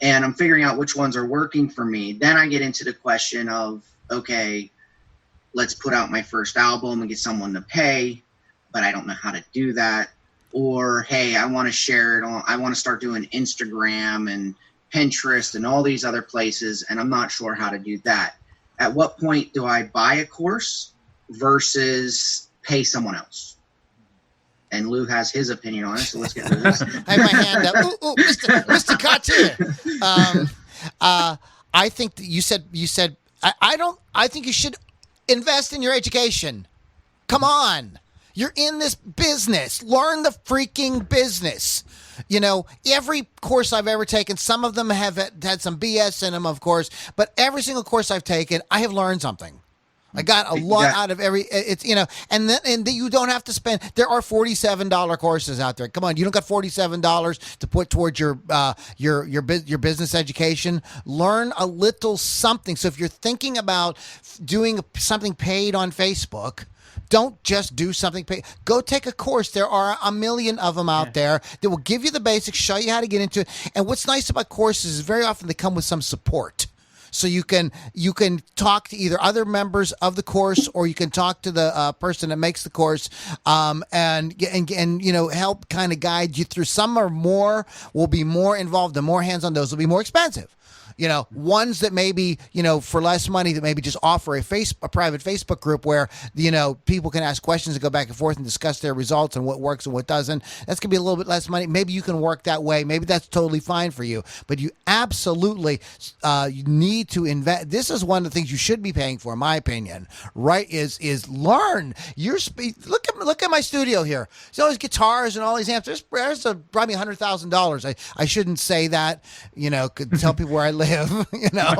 [SPEAKER 2] and I'm figuring out which ones are working for me, then I get into the question of, okay, let's put out my first album and get someone to pay, but I don't know how to do that. Or, hey, I want to share it I want to start doing Instagram and Pinterest and all these other places, and I'm not sure how to do that. At what point do I buy a course versus pay someone else? And Lou has his opinion on it, so let's get to this.
[SPEAKER 1] I have my hand up. Ooh, Mr. Cartier. I think that you said I think you should invest in your education. Come on. You're in this business. Learn the freaking business. You know, every course I've ever taken, some of them have had some BS in them, of course, but every single course I've taken, I have learned something. I got a lot out of it's, you know, and you don't have to spend, there are $47 courses out there. Come on, you don't got $47 to put towards your business education. Learn a little something. So if you're thinking about doing something paid on Facebook, don't just do something paid. Go take a course. There are a million of them out there that will give you the basics, show you how to get into it. And what's nice about courses is very often they come with some support. So you can talk to either other members of the course, or you can talk to the person that makes the course, and you know, help kind of guide you through. Some will be more involved. The more hands-on, those will be more expensive. You know, ones that maybe, you know, for less money that maybe just offer a private Facebook group where, you know, people can ask questions and go back and forth and discuss their results and what works and what doesn't. That's going to be a little bit less money. Maybe you can work that way. Maybe that's totally fine for you. But you absolutely you need to invest. This is one of the things you should be paying for, in my opinion, right? Is learn. Look at my studio here. There's all these guitars and all these amps. There's probably $100,000. I shouldn't say that, you know, could tell people where I live, you know.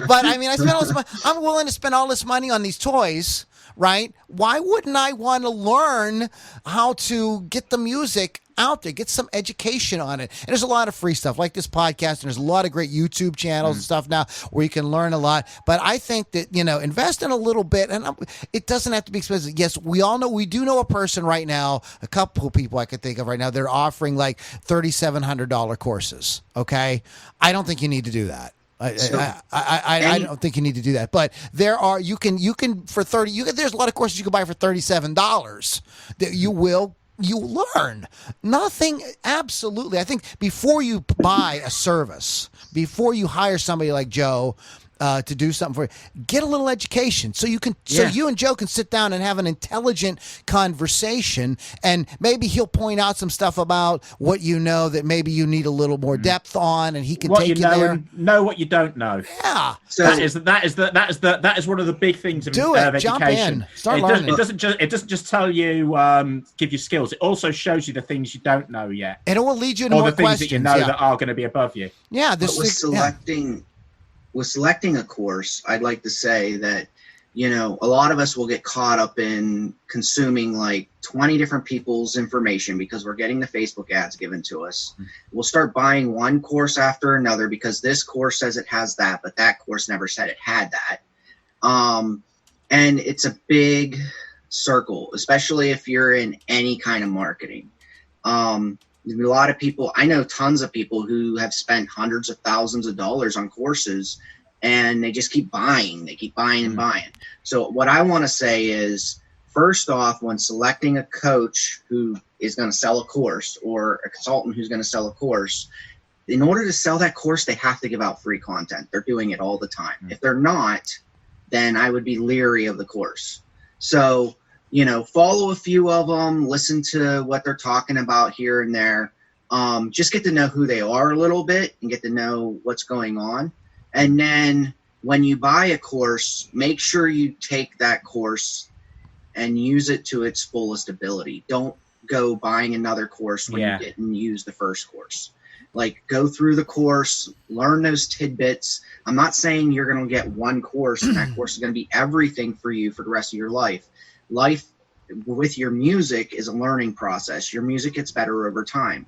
[SPEAKER 1] but I mean, I spend all this money. I'm willing to spend all this money on these toys, right? Why wouldn't I want to learn how to get the music out there, get some education on it? And there's a lot of free stuff like this podcast, and there's a lot of great YouTube channels and stuff now where you can learn a lot. But I think that, you know, invest in a little bit, and it doesn't have to be expensive. Yes, we do know a person right now, a couple of people I could think of right now, they're offering like $3,700 courses. Okay, I don't think you need to do that. I don't think you need to do that, but there are you can for there's a lot of courses you can buy for $37 that you learn nothing. Absolutely. I think before you buy a service, before you hire somebody like Joe to do something for you, get a little education so you and Joe can sit down and have an intelligent conversation, and maybe he'll point out some stuff about what you know that maybe you need a little more depth on, and he can take you there.
[SPEAKER 3] And know what you don't know.
[SPEAKER 1] Yeah.
[SPEAKER 3] So that is one of the big things of education.
[SPEAKER 1] Jump in. Start learning.
[SPEAKER 3] It doesn't just tell you, give you skills. It also shows you the things you don't know yet,
[SPEAKER 1] and it will lead you to
[SPEAKER 3] or
[SPEAKER 1] more
[SPEAKER 3] the things
[SPEAKER 1] questions
[SPEAKER 3] that you know that are going to be above you.
[SPEAKER 1] Yeah.
[SPEAKER 2] With selecting a course, I'd like to say that, you know, a lot of us will get caught up in consuming like 20 different people's information because we're getting the Facebook ads given to us. We'll start buying one course after another because this course says it has that, but that course never said it had that. And it's a big circle, especially if you're in any kind of marketing. A lot of people, I know tons of people who have spent hundreds of thousands of dollars on courses, and they just keep buying. They keep buying and buying. So what I want to say is, first off, when selecting a coach who is going to sell a course or a consultant who's going to sell a course, in order to sell that course, they have to give out free content. They're doing it all the time. If they're not, then I would be leery of the course. So, you know, follow a few of them, listen to what they're talking about here and there. Just get to know who they are a little bit and get to know what's going on. And then when you buy a course, make sure you take that course and use it to its fullest ability. Don't go buying another course when you didn't use the first course. Like, go through the course, learn those tidbits. I'm not saying you're going to get one course and that course is going to be everything for you for the rest of your life. Life with your music is a learning process. Your music gets better over time.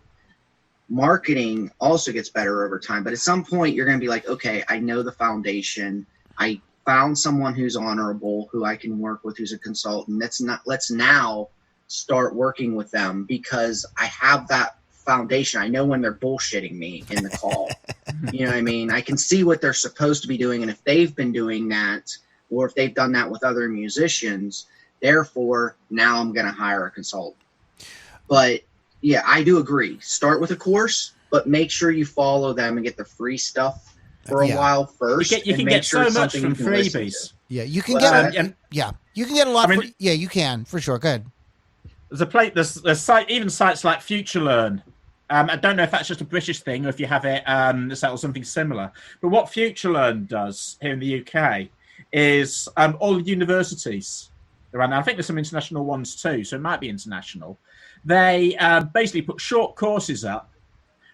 [SPEAKER 2] Marketing also gets better over time. But at some point, you're going to be like, okay, I know the foundation. I found someone who's honorable, who I can work with, who's a consultant. Let's now start working with them because I have that foundation. I know when they're bullshitting me in the call. You know what I mean? I can see what they're supposed to be doing, and if they've been doing that, or if they've done that with other musicians, therefore now I'm going to hire a consultant. But yeah, I do agree. Start with a course, but make sure you follow them and get the free stuff for a while first.
[SPEAKER 3] You can get so much from freebies.
[SPEAKER 1] Yeah, you can get. You can get a lot. You can for sure. Go ahead.
[SPEAKER 3] There's even sites like Futurelearn. I don't know if that's just a British thing or if you have it or something similar. But what Futurelearn does here in the UK is all the universities around. I think there's some international ones too, so it might be international. They basically put short courses up,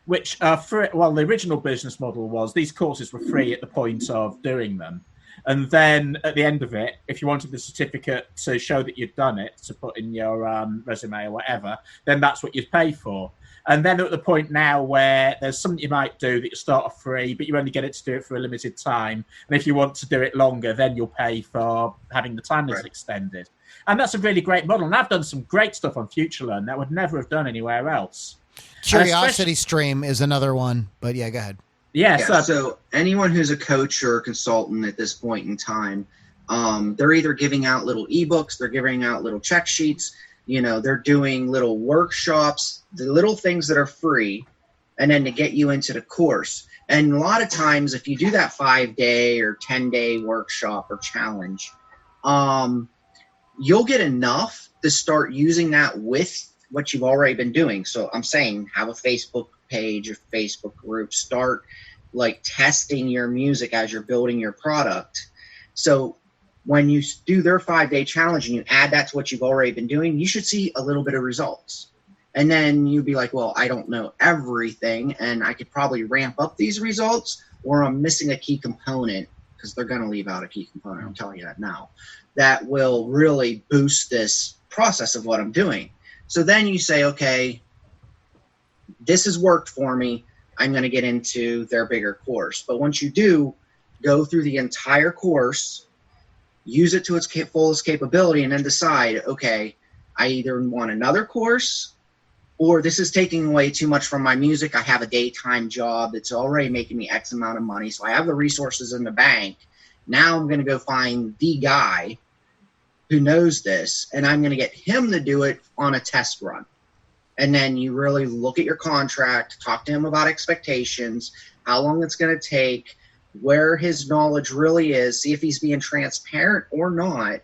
[SPEAKER 3] which are free. Well, the original business model was these courses were free at the point of doing them. And then at the end of it, if you wanted the certificate to show that you'd done it, to put in your resume or whatever, then that's what you'd pay for. And then at the point now where there's something you might do that you start off free, but you only get it to do it for a limited time. And if you want to do it longer, then you'll pay for having the time extended. And that's a really great model. And I've done some great stuff on Futurelearn that I would never have done anywhere else.
[SPEAKER 1] Curiosity Stream is another one, but yeah, go ahead.
[SPEAKER 2] So anyone who's a coach or a consultant at this point in time, they're either giving out little ebooks, they're giving out little check sheets, you know, they're doing little workshops, the little things that are free and then to get you into the course. And a lot of times, if you do that 5-day or 10-day workshop or challenge, you'll get enough to start using that with what you've already been doing. So I'm saying have a Facebook page or Facebook group, start like testing your music as you're building your product. So when you do their 5-day challenge and you add that to what you've already been doing, you should see a little bit of results. And then you'd be like, well, I don't know everything, and I could probably ramp up these results, or I'm missing a key component, because they're going to leave out a key component. I'm telling you that now. That will really boost this process of what I'm doing. So then you say, okay, this has worked for me. I'm going to get into their bigger course. But once you do, go through the entire course, use it to its fullest capability, and then decide, okay, I either want another course, or this is taking away too much from my music. I have a daytime job that's already making me X amount of money, so I have the resources in the bank. Now I'm going to go find the guy who knows this, and I'm going to get him to do it on a test run. And then you really look at your contract, talk to him about expectations, how long it's going to take, where his knowledge really is, see if he's being transparent or not.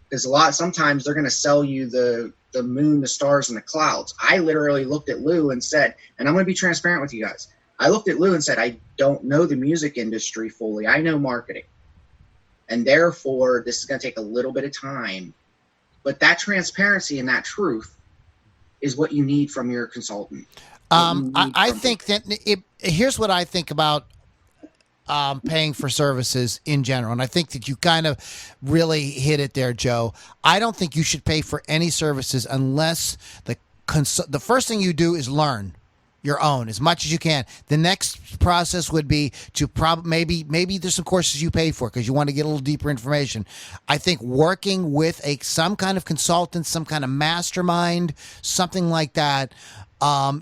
[SPEAKER 2] Because sometimes they're going to sell you the moon, the stars, and the clouds. I literally looked at Lou and said, and I'm going to be transparent with you guys. I looked at Lou and said, I don't know the music industry fully. I know marketing. And therefore, this is going to take a little bit of time. But that transparency and that truth is what you need from your consultant.
[SPEAKER 1] I think that here's what I think about paying for services in general. And I think that you kind of really hit it there, Joe. I don't think you should pay for any services unless the first thing you do is learn your own as much as you can. The next process would be to maybe there's some courses you pay for because you want to get a little deeper information. I think working with some kind of consultant, some kind of mastermind, something like that,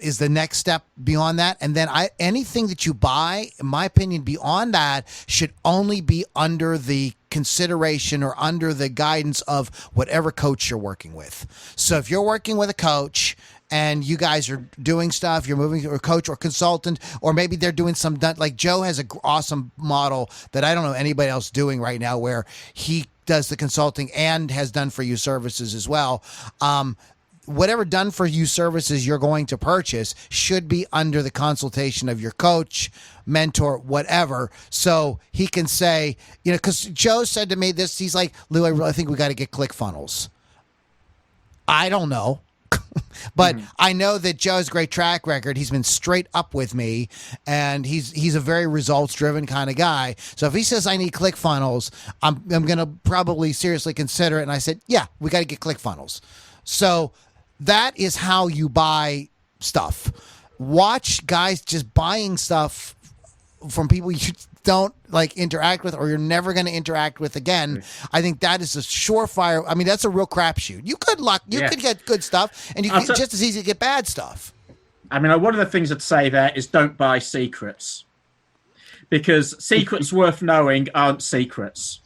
[SPEAKER 1] is the next step beyond that. And then anything that you buy, in my opinion, beyond that should only be under the consideration or under the guidance of whatever coach you're working with. So if you're working with a coach and you guys are doing stuff, you're moving to a coach or consultant, or maybe they're doing like Joe has an awesome model that I don't know anybody else doing right now where he does the consulting and has done for you services as well. Whatever done for you services you're going to purchase should be under the consultation of your coach, mentor, whatever. So he can say, because Joe said to me this, he's like, Lou, I really think we got to get ClickFunnels. I don't know. But I know that Joe's great track record. He's been straight up with me, and he's a very results-driven kind of guy. So if he says I need ClickFunnels, I'm going to probably seriously consider it. And I said, yeah, we got to get ClickFunnels. So that is how you buy stuff. Watch guys just buying stuff from people you don't like interact with, or you're never going to interact with again. I think that is a surefire. I mean, that's a real crapshoot. You could could get good stuff, and you can just as easy to get bad stuff. I
[SPEAKER 3] mean, one of the things I'd say there is don't buy secrets, because secrets worth knowing aren't secrets.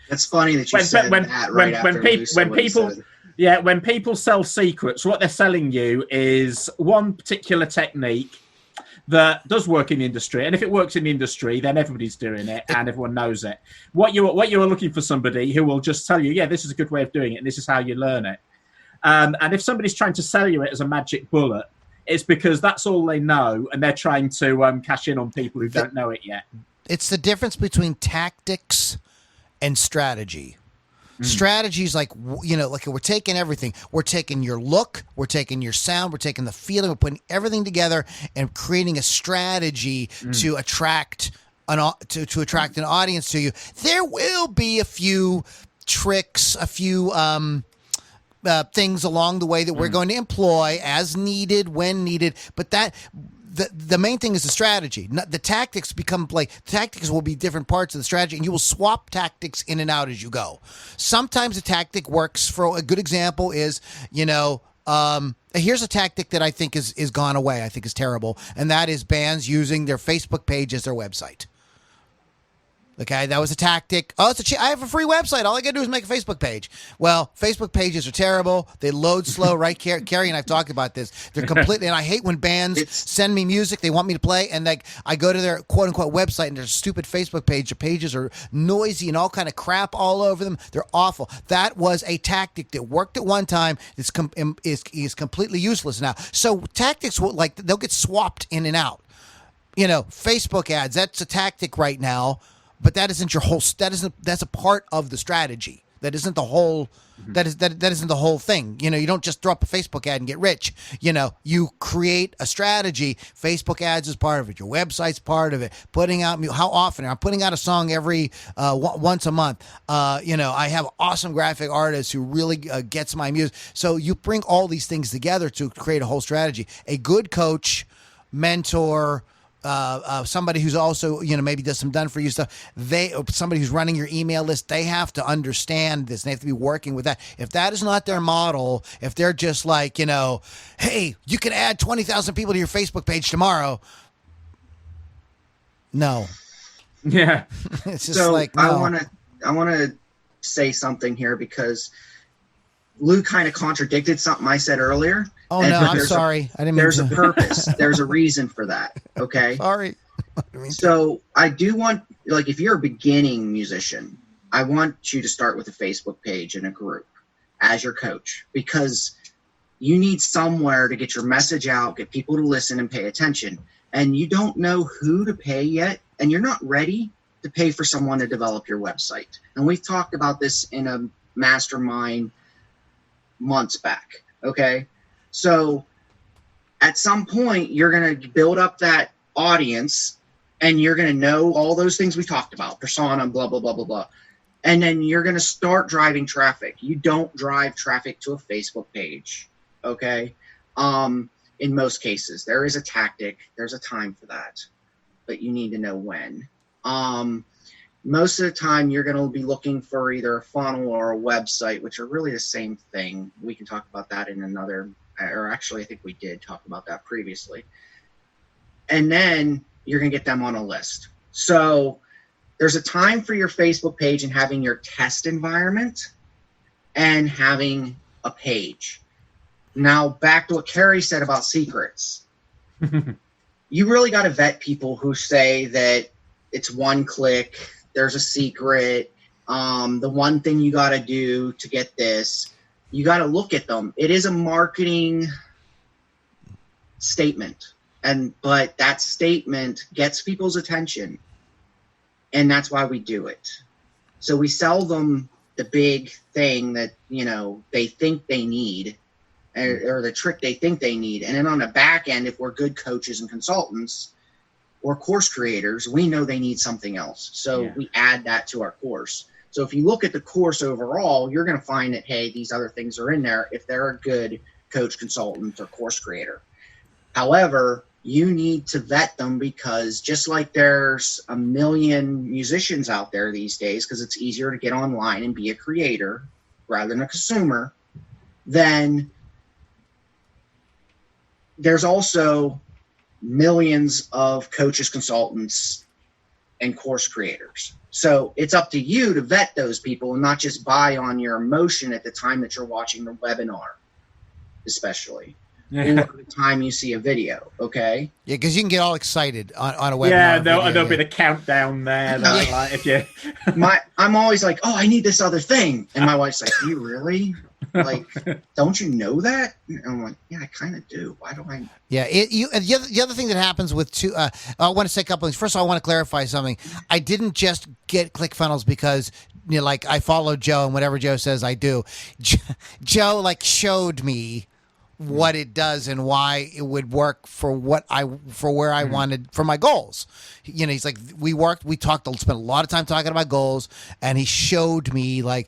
[SPEAKER 2] That's funny that you said that right after people.
[SPEAKER 3] Yeah, when people sell secrets, what they're selling you is one particular technique that does work in the industry. And if it works in the industry, then everybody's doing it and everyone knows it. What you are looking for somebody who will just tell you, yeah, this is a good way of doing it and this is how you learn it. And if somebody's trying to sell you it as a magic bullet, it's because that's all they know and they're trying to cash in on people who don't know it yet.
[SPEAKER 1] It's the difference between tactics and strategy. Strategies like we're taking everything. We're taking your look, we're taking your sound, we're taking the feeling, we're putting everything together and creating a strategy to attract an audience to you. There will be a few tricks, a few things along the way that we're going to employ as needed, when needed, but the main thing is the strategy. The tactics tactics will be different parts of the strategy, and you will swap tactics in and out as you go. Sometimes a tactic works. For a good example is, here's a tactic that I think is gone away. I think is terrible, and that is bands using their Facebook page as their website. Okay, that was a tactic. Oh, I have a free website. All I got to do is make a Facebook page. Well, Facebook pages are terrible. They load slow, right? Carrie and I've talked about this. They're completely, and I hate when bands send me music they want me to play, and I go to their quote unquote website, and their stupid Facebook page. Their pages are noisy and all kind of crap all over them. They're awful. That was a tactic that worked at one time. Is completely useless now. So tactics will they'll get swapped in and out. Facebook ads. That's a tactic right now. But that isn't your whole. That's a part of the strategy. That isn't the whole. That isn't the whole thing. You don't just throw up a Facebook ad and get rich. You create a strategy. Facebook ads is part of it. Your website's part of it. Putting out how often? I'm putting out a song every once a month. I have awesome graphic artists who really gets my music. So you bring all these things together to create a whole strategy. A good coach, mentor. Somebody who's also, maybe does some done for you stuff. Somebody who's running your email list, they have to understand this. They have to be working with that. If that is not their model, if they're just like, hey, you can add 20,000 people to your Facebook page tomorrow. No.
[SPEAKER 3] Yeah.
[SPEAKER 1] It's just
[SPEAKER 2] no. I want to say something here because Lou kind of contradicted something I said earlier.
[SPEAKER 1] Oh, no, I'm sorry. I didn't mean
[SPEAKER 2] There's a purpose. There's a reason for that. Okay.
[SPEAKER 1] Sorry.
[SPEAKER 2] So I do want, if you're a beginning musician, I want you to start with a Facebook page and a group as your coach, because you need somewhere to get your message out, get people to listen and pay attention. And you don't know who to pay yet, and you're not ready to pay for someone to develop your website. And we've talked about this in a mastermind months back. Okay. So at some point you're going to build up that audience, and you're going to know all those things we talked about, persona, blah, blah, blah, blah, blah. And then you're going to start driving traffic. You don't drive traffic to a Facebook page. Okay. In most cases, there is a tactic. There's a time for that, but you need to know when. Most of the time you're going to be looking for either a funnel or a website, which are really the same thing. We can talk about that in another, or actually I think we did talk about that previously. And then you're going to get them on a list. So there's a time for your Facebook page and having your test environment and having a page. Now back to what Carrie said about secrets. You really got to vet people who say that it's one click, there's a secret, the one thing you got to do to get this. You got to look at them. It is a marketing statement, but that statement gets people's attention, and that's why we do it. So we sell them the big thing that they think they need, or the trick they think they need, and then on the back end, if we're good coaches and consultants or course creators, we know they need something else. So we add that to our course. So if you look at the course overall, you're going to find that, hey, these other things are in there if they're a good coach, consultant, or course creator. However, you need to vet them, because just like there's a million musicians out there these days, because it's easier to get online and be a creator rather than a consumer, then there's also millions of coaches, consultants, and course creators. So it's up to you to vet those people and not just buy on your emotion at the time that you're watching the webinar, especially. Or the time you see a video, okay?
[SPEAKER 1] Yeah, because you can get all excited on a webinar.
[SPEAKER 3] Yeah, there'll be the countdown there. Like, if you...
[SPEAKER 2] I'm always like, oh, I need this other thing. And my wife's like, you really? Like, don't you know that? And I'm like, yeah, I kind of do. Why do I?
[SPEAKER 1] Yeah, the other thing that happens with I want to say a couple things. First of all, I want to clarify something. I didn't just get ClickFunnels because I follow Joe, and whatever Joe says, I do. Joe showed me what it does and why it would work for where I wanted for my goals. He's like, we talked, spent a lot of time talking about goals, and he showed me I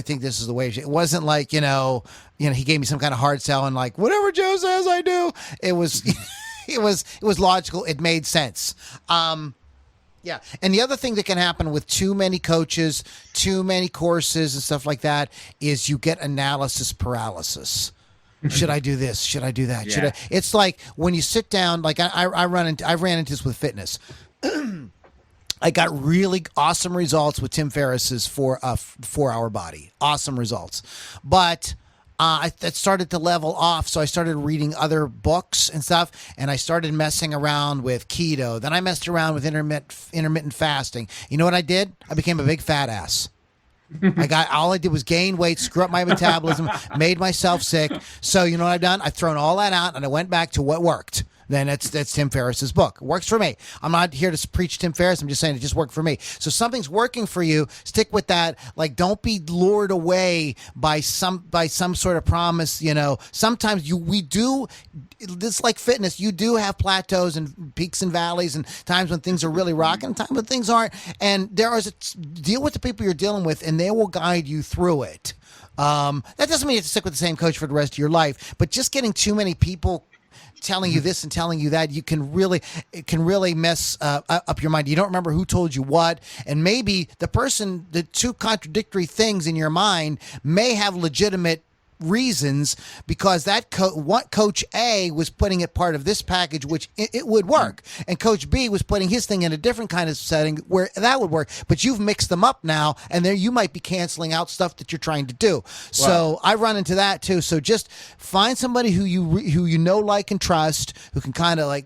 [SPEAKER 1] think this is the way. It wasn't like, he gave me some kind of hard sell and like, whatever Joe says I do. It was, it was logical. It made sense. Yeah. And the other thing that can happen with too many coaches, too many courses and stuff like that is you get analysis paralysis. Should I do this? Should I do that?
[SPEAKER 3] Yeah.
[SPEAKER 1] It's like when you sit down, like I ran into this with fitness. I got really awesome results with Tim Ferriss's 4-Hour Body. Awesome results. But that started to level off, so I started reading other books and stuff, and I started messing around with keto. Then I messed around with intermittent fasting. You know what I did? I became a big fat ass. All I did was gain weight, screw up my metabolism, made myself sick. So you know what I've done? I've thrown all that out, and I went back to what worked. Then that's Tim Ferriss's book. It works for me. I'm not here to preach Tim Ferriss. I'm just saying it just worked for me. So something's working for you. Stick with that. Like, don't be lured away by some sort of promise. You know, sometimes we do. This like fitness. You do have plateaus and peaks and valleys, and times when things are really rocking, and times when things aren't. And deal with the people you're dealing with, and they will guide you through it. That doesn't mean you have to stick with the same coach for the rest of your life, but just getting too many people telling you this and telling you that, it can really mess up your mind. You don't remember who told you what, and maybe the two contradictory things in your mind may have legitimate reasons, because that Coach A was putting it part of this package, which it would work, and Coach B was putting his thing in a different kind of setting where that would work, but you've mixed them up now, and there you might be canceling out stuff that you're trying to do. Wow. So I run into that too. So just find somebody who you know, like, and trust, who can kind of like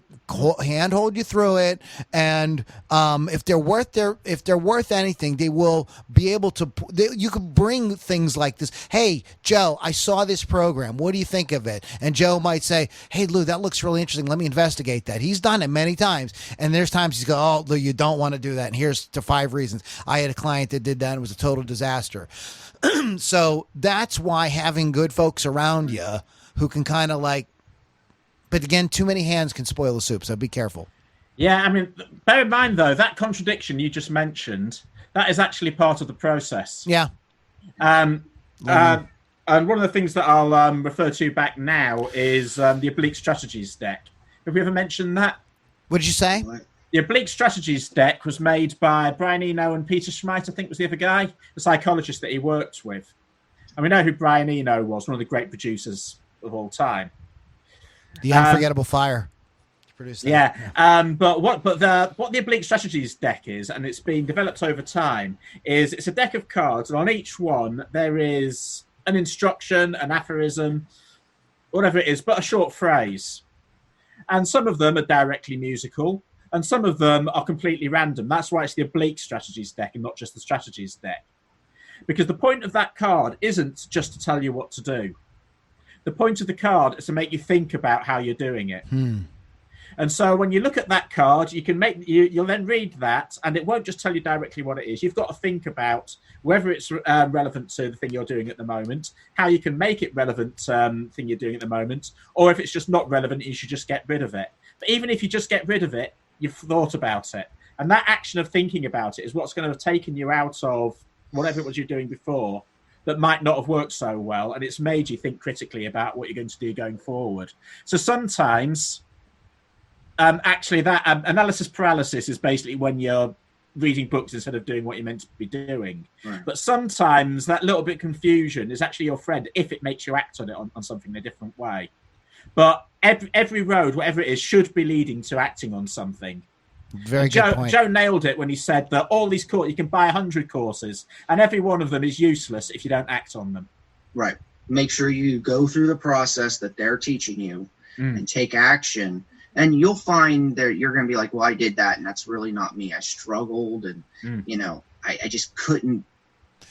[SPEAKER 1] handhold you through it, and if they're worth anything, they will be able to. You can bring things like this. Hey, Joe, I saw this program. What do you think of it? And Joe might say, hey, Lou, that looks really interesting. Let me investigate that. He's done it many times, and there's times he's go, oh, Lou, you don't want to do that, and here's the 5 reasons. I had a client that did that, and it was a total disaster. So that's why having good folks around you who can kind of like. But again, too many hands can spoil the soup, so be careful.
[SPEAKER 3] Yeah, I mean, bear in mind, though, that contradiction you just mentioned, that is actually part of the process.
[SPEAKER 1] Yeah.
[SPEAKER 3] And one of the things that I'll refer to back now is the Oblique Strategies deck. Have we ever mentioned that?
[SPEAKER 1] What did you say?
[SPEAKER 3] The Oblique Strategies deck was made by Brian Eno and Peter Schmeit, I think was the other guy, the psychologist that he worked with. And we know who Brian Eno was, one of the great producers of all time.
[SPEAKER 1] The Unforgettable Fire.
[SPEAKER 3] Yeah. But what the Oblique Strategies deck is, and it's been developed over time, is it's a deck of cards, and on each one there is an instruction, an aphorism, whatever it is, but a short phrase. And some of them are directly musical, and some of them are completely random. That's why it's the Oblique Strategies deck and not just the Strategies deck. Because the point of that card isn't just to tell you what to do. The point of the card is to make you think about how you're doing it. And so when you look at that card, you'll then read that, and it won't just tell you directly what it is. You've got to think about whether it's relevant to the thing you're doing at the moment, how you can make it relevant thing you're doing at the moment, or if it's just not relevant, you should just get rid of it. But even if you just get rid of it, you've thought about it. And that action of thinking about it is what's going to have taken you out of whatever it was you're doing before that might not have worked so well, and it's made you think critically about what you're going to do going forward. So sometimes, actually, that analysis paralysis is basically when you're reading books instead of doing what you're meant to be doing. Right. But sometimes that little bit of confusion is actually your friend if it makes you act on it on something in a different way. But every road, whatever it is, should be leading to acting on something.
[SPEAKER 1] Very good point.
[SPEAKER 3] Joe nailed it when he said that all these courses, you can buy 100 courses, and every one of them is useless if you don't act on them.
[SPEAKER 2] Right. Make sure you go through the process that they're teaching you and take action. And you'll find that you're going to be like, well, I did that, and that's really not me. I struggled, and, I just couldn't.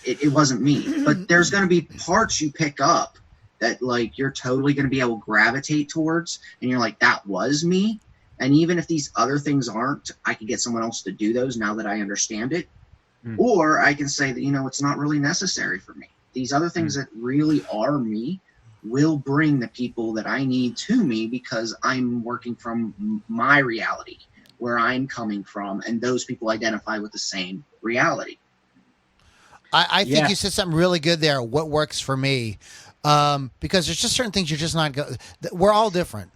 [SPEAKER 2] It wasn't me. But there's going to be parts you pick up that, like, you're totally going to be able to gravitate towards, and you're like, that was me. And even if these other things aren't, I can get someone else to do those now that I understand it. Or I can say that, it's not really necessary for me. These other things that really are me will bring the people that I need to me because I'm working from my reality, where I'm coming from, and those people identify with the same reality.
[SPEAKER 1] I think you said something really good there. What works for me? Because there's just certain things you're just not going. We're all different.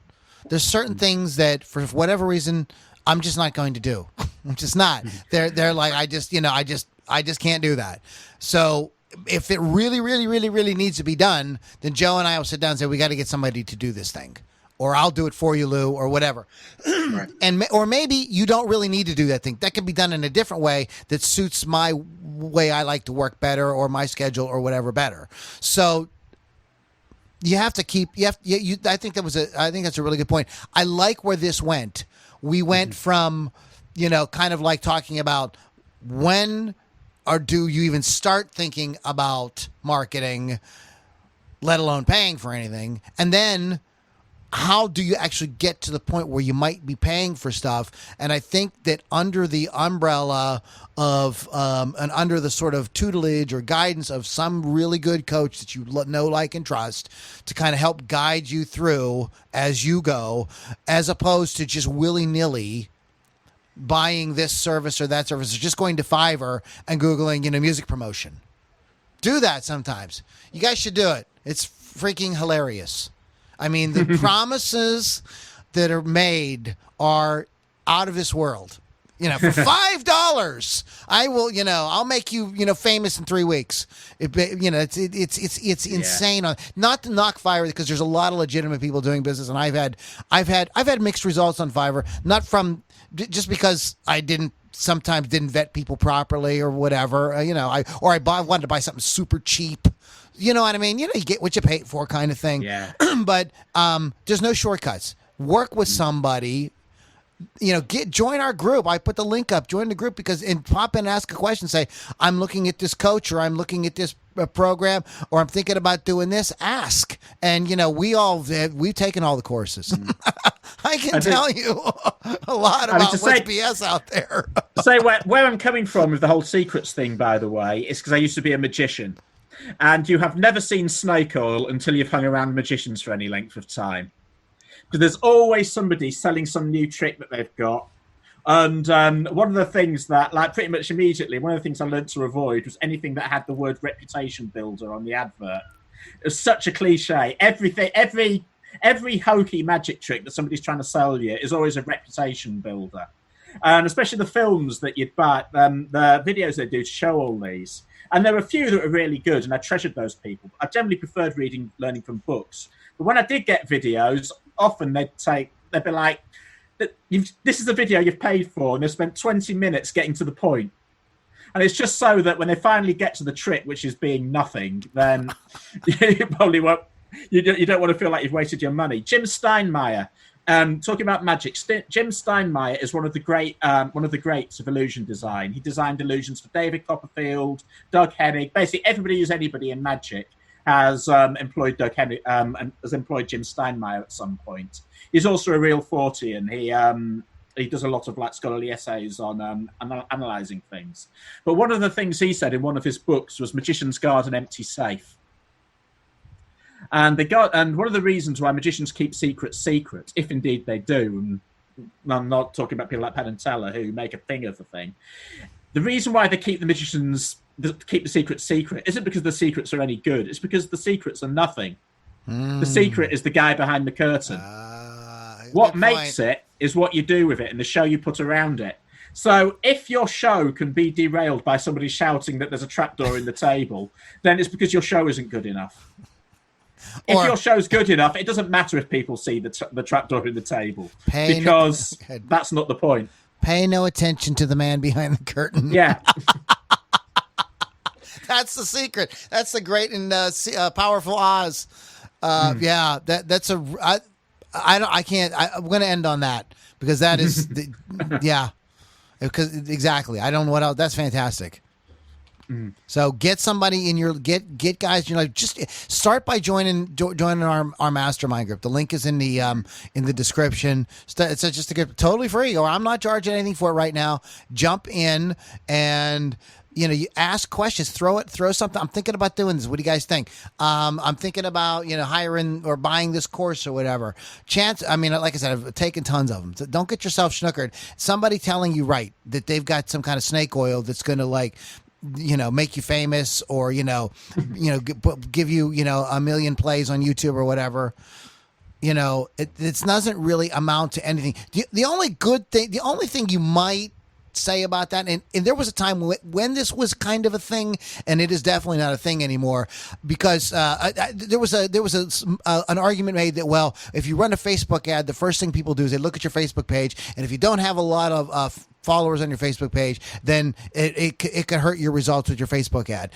[SPEAKER 1] There's certain things that, for whatever reason, I'm just not going to do. I'm just not. They're like, I just can't do that. So if it really, really, really, really needs to be done, then Joe and I will sit down and say, we got to get somebody to do this thing. or I'll do it for you, Lou, or whatever.
[SPEAKER 2] Right.
[SPEAKER 1] Or maybe you don't really need to do that thing. That can be done in a different way that suits my way I like to work better, or my schedule, or whatever better. So you have to keep. I think that's a really good point. I like where this went. We went from, kind of like talking about when or do you even start thinking about marketing, let alone paying for anything, and then how do you actually get to the point where you might be paying for stuff? And I think that under the umbrella of and under the sort of tutelage or guidance of some really good coach that you know, like, and trust to kind of help guide you through as you go, as opposed to just willy-nilly buying this service or that service, or just going to Fiverr and Googling, music promotion. Do that sometimes. You guys should do it. It's freaking hilarious. I mean, the promises that are made are out of this world. For $5, I will, I'll make you, famous in 3 weeks. It's insane. Not to knock Fiverr, because there's a lot of legitimate people doing business, and I've had mixed results on Fiverr. Not from just because I sometimes didn't vet people properly or whatever. I wanted to buy something super cheap. You know what I mean? You get what you pay for, kind of thing.
[SPEAKER 3] Yeah.
[SPEAKER 1] But there's no shortcuts. Work with somebody. Join our group. I put the link up. Join the group, and pop in and ask a question. Say, I'm looking at this coach, or I'm looking at this program, or I'm thinking about doing this. Ask. And we've taken all the courses. I can tell you a lot about what's BS out there.
[SPEAKER 3] Say where I'm coming from with the whole secrets thing, by the way, is because I used to be a magician. And you have never seen snake oil until you've hung around magicians for any length of time. Because there's always somebody selling some new trick that they've got. And one of the things that, pretty much immediately, one of the things I learned to avoid was anything that had the word reputation builder on the advert. It was such a cliche. Every hokey magic trick that somebody's trying to sell you is always a reputation builder. And especially the films that you'd buy, the videos they do to show all these. And there were a few that were really good, and I treasured those people. I generally preferred learning from books. But when I did get videos, often they'd be like, this is a video you've paid for, and they've spent 20 minutes getting to the point. And it's just so that when they finally get to the trick, which is being nothing, then you probably won't. You don't want to feel like you've wasted your money. Jim Steinmeier, talking about magic. Jim Steinmeier is one of the greats of illusion design. He designed illusions for David Copperfield, Doug Hennig. Basically, everybody who's anybody in magic has employed Doug Hennig and has employed Jim Steinmeier at some point. He's also a real Fortean. He does a lot of scholarly essays on analyzing things. But one of the things he said in one of his books was magicians guard an empty safe. And one of the reasons why magicians keep secrets secret, if indeed they do, and I'm not talking about people like Penn and Teller who make a thing of the thing. The reason why they keep keep the secrets secret isn't because the secrets are any good. It's because the secrets are nothing. The secret is the guy behind the curtain. What makes it is what you do with it and the show you put around it. So if your show can be derailed by somebody shouting that there's a trapdoor in the table, then it's because your show isn't good enough. If your show's good enough, it doesn't matter if people see the trapdoor in the table, because that's not the point.
[SPEAKER 1] Pay no attention to the man behind the curtain.
[SPEAKER 3] Yeah.
[SPEAKER 1] That's the secret. That's the great and powerful Oz. Yeah, that's a. I can't. I'm going to end on that, because that is, yeah. Because exactly, I don't know what else. That's fantastic. So get somebody in your get guys in your life. Just start by joining our mastermind group. The link is in the description. It's just to get totally free, or I'm not charging anything for it right now. Jump in and you ask questions. Throw something. I'm thinking about doing this. What do you guys think? I'm thinking about hiring or buying this course or whatever. I mean, like I said, I've taken tons of them. So don't get yourself snookered. Somebody telling you that they've got some kind of snake oil that's going to make you famous, or give you a million plays on YouTube or whatever. It doesn't really amount to anything. The only thing you might say about that. And there was a time when this was kind of a thing, and it is definitely not a thing anymore, because there was an argument made that, well, if you run a Facebook ad, the first thing people do is they look at your Facebook page, and if you don't have a lot of followers on your Facebook page, then it could hurt your results with your Facebook ad.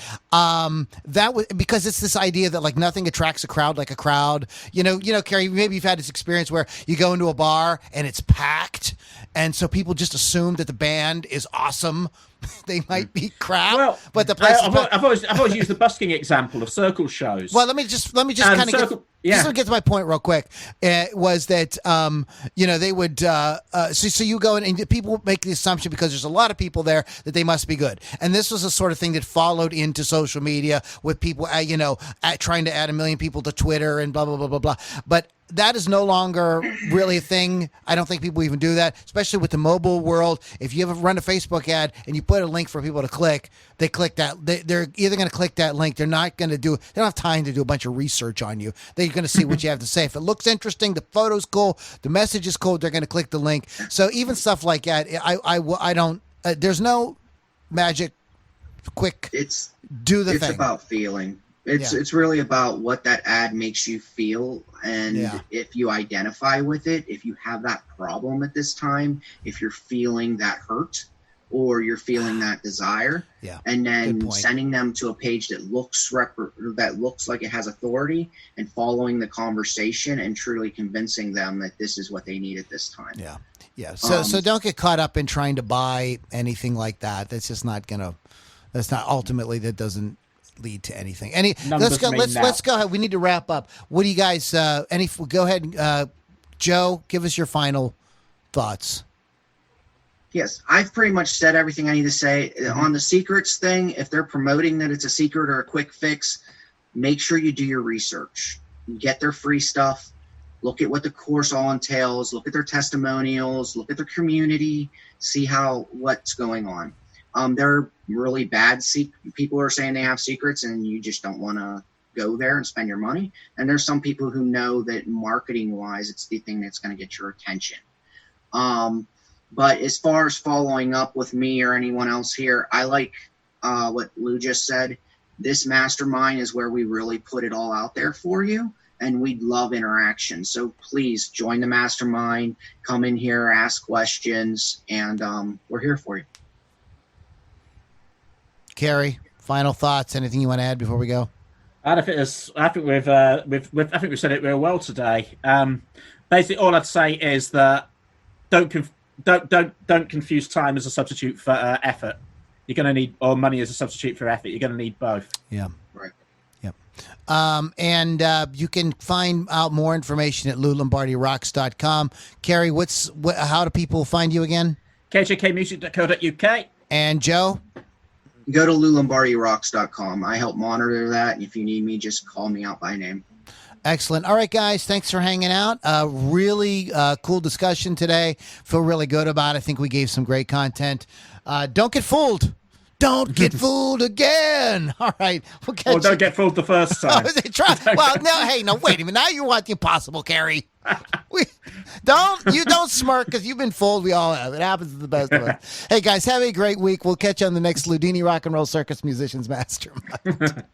[SPEAKER 1] That was because it's this idea that like nothing attracts a crowd like a crowd. You know, Carrie, maybe you've had this experience where you go into a bar and it's packed, and so people just assume that the band is awesome. They might be crap,
[SPEAKER 3] well,
[SPEAKER 1] but the place.
[SPEAKER 3] I've always used the busking example of circle shows.
[SPEAKER 1] Well, let me just kind of just to get to my point real quick. Was that they would so you go in and people make the assumption because there's a lot of people there that they must be good, and this was the sort of thing that followed into social media with people trying to add 1 million people to Twitter and blah blah blah blah blah. But that is no longer really a thing. I don't think people even do that, especially with the mobile world. If you ever run a Facebook ad and you put a link for people to click, they click that. They're either going to click that link. They're not going to do. They don't have time to do a bunch of research on you. They're going to see what you have to say. If it looks interesting, the photo's cool, the message is cool, they're going to click the link. So even stuff like that, I don't. There's no magic. Quick. Do the thing.
[SPEAKER 2] It's about feeling. It's really about what that ad makes you feel, and if you identify with it, if you have that problem at this time, if you're feeling that hurt or you're feeling that desire, and then sending them to a page that looks like it has authority, and following the conversation and truly convincing them that this is what they need at this time.
[SPEAKER 1] Yeah. So don't get caught up in trying to buy anything like that. That's just not gonna. That's not ultimately. That doesn't lead to anything. Let's go ahead. We need to wrap up. What do you guys go ahead, Joe, give us your final thoughts.
[SPEAKER 2] Yes, I've pretty much said everything I need to say. On the secrets thing, if they're promoting that it's a secret or a quick fix, make sure you do your research. Get their free stuff. Look at what the course all entails. Look at their testimonials. Look at their community. See what's going on. They're really bad people are saying they have secrets, and you just don't want to go there and spend your money. And there's some people who know that marketing wise, it's the thing that's going to get your attention. But as far as following up with me or anyone else here, I like what Lou just said. This mastermind is where we really put it all out there for you, and we'd love interaction. So please join the mastermind, come in here, ask questions, and we're here for you.
[SPEAKER 1] Carrie, final thoughts? Anything you want to add before we go?
[SPEAKER 3] I think we've said it real well today. Basically, all I'd say is that don't confuse time as a substitute for effort. You're going to need, or money as a substitute for effort. You're going to need both.
[SPEAKER 1] Yeah.
[SPEAKER 2] Right.
[SPEAKER 1] Yep. And you can find out more information at LouLombardiRocks.com. Carrie, how do people find you again?
[SPEAKER 3] kjkmusic.co.uk.
[SPEAKER 1] And Joe?
[SPEAKER 2] Go to LouLombardiRocks.com. I help monitor that. If you need me, just call me out by name.
[SPEAKER 1] Excellent. All right, guys, thanks for hanging out. Really cool discussion today. Feel really good about it. I think we gave some great content. Don't get fooled. Don't get fooled again. All right. We'll catch
[SPEAKER 3] don't get fooled the first time.
[SPEAKER 1] Well, no, wait a minute. Now you want the impossible, Carrie. Don't smirk because you've been fooled. We all have. It happens to the best of us. Hey, guys, have a great week. We'll catch you on the next Ludini Rock and Roll Circus Musicians Mastermind.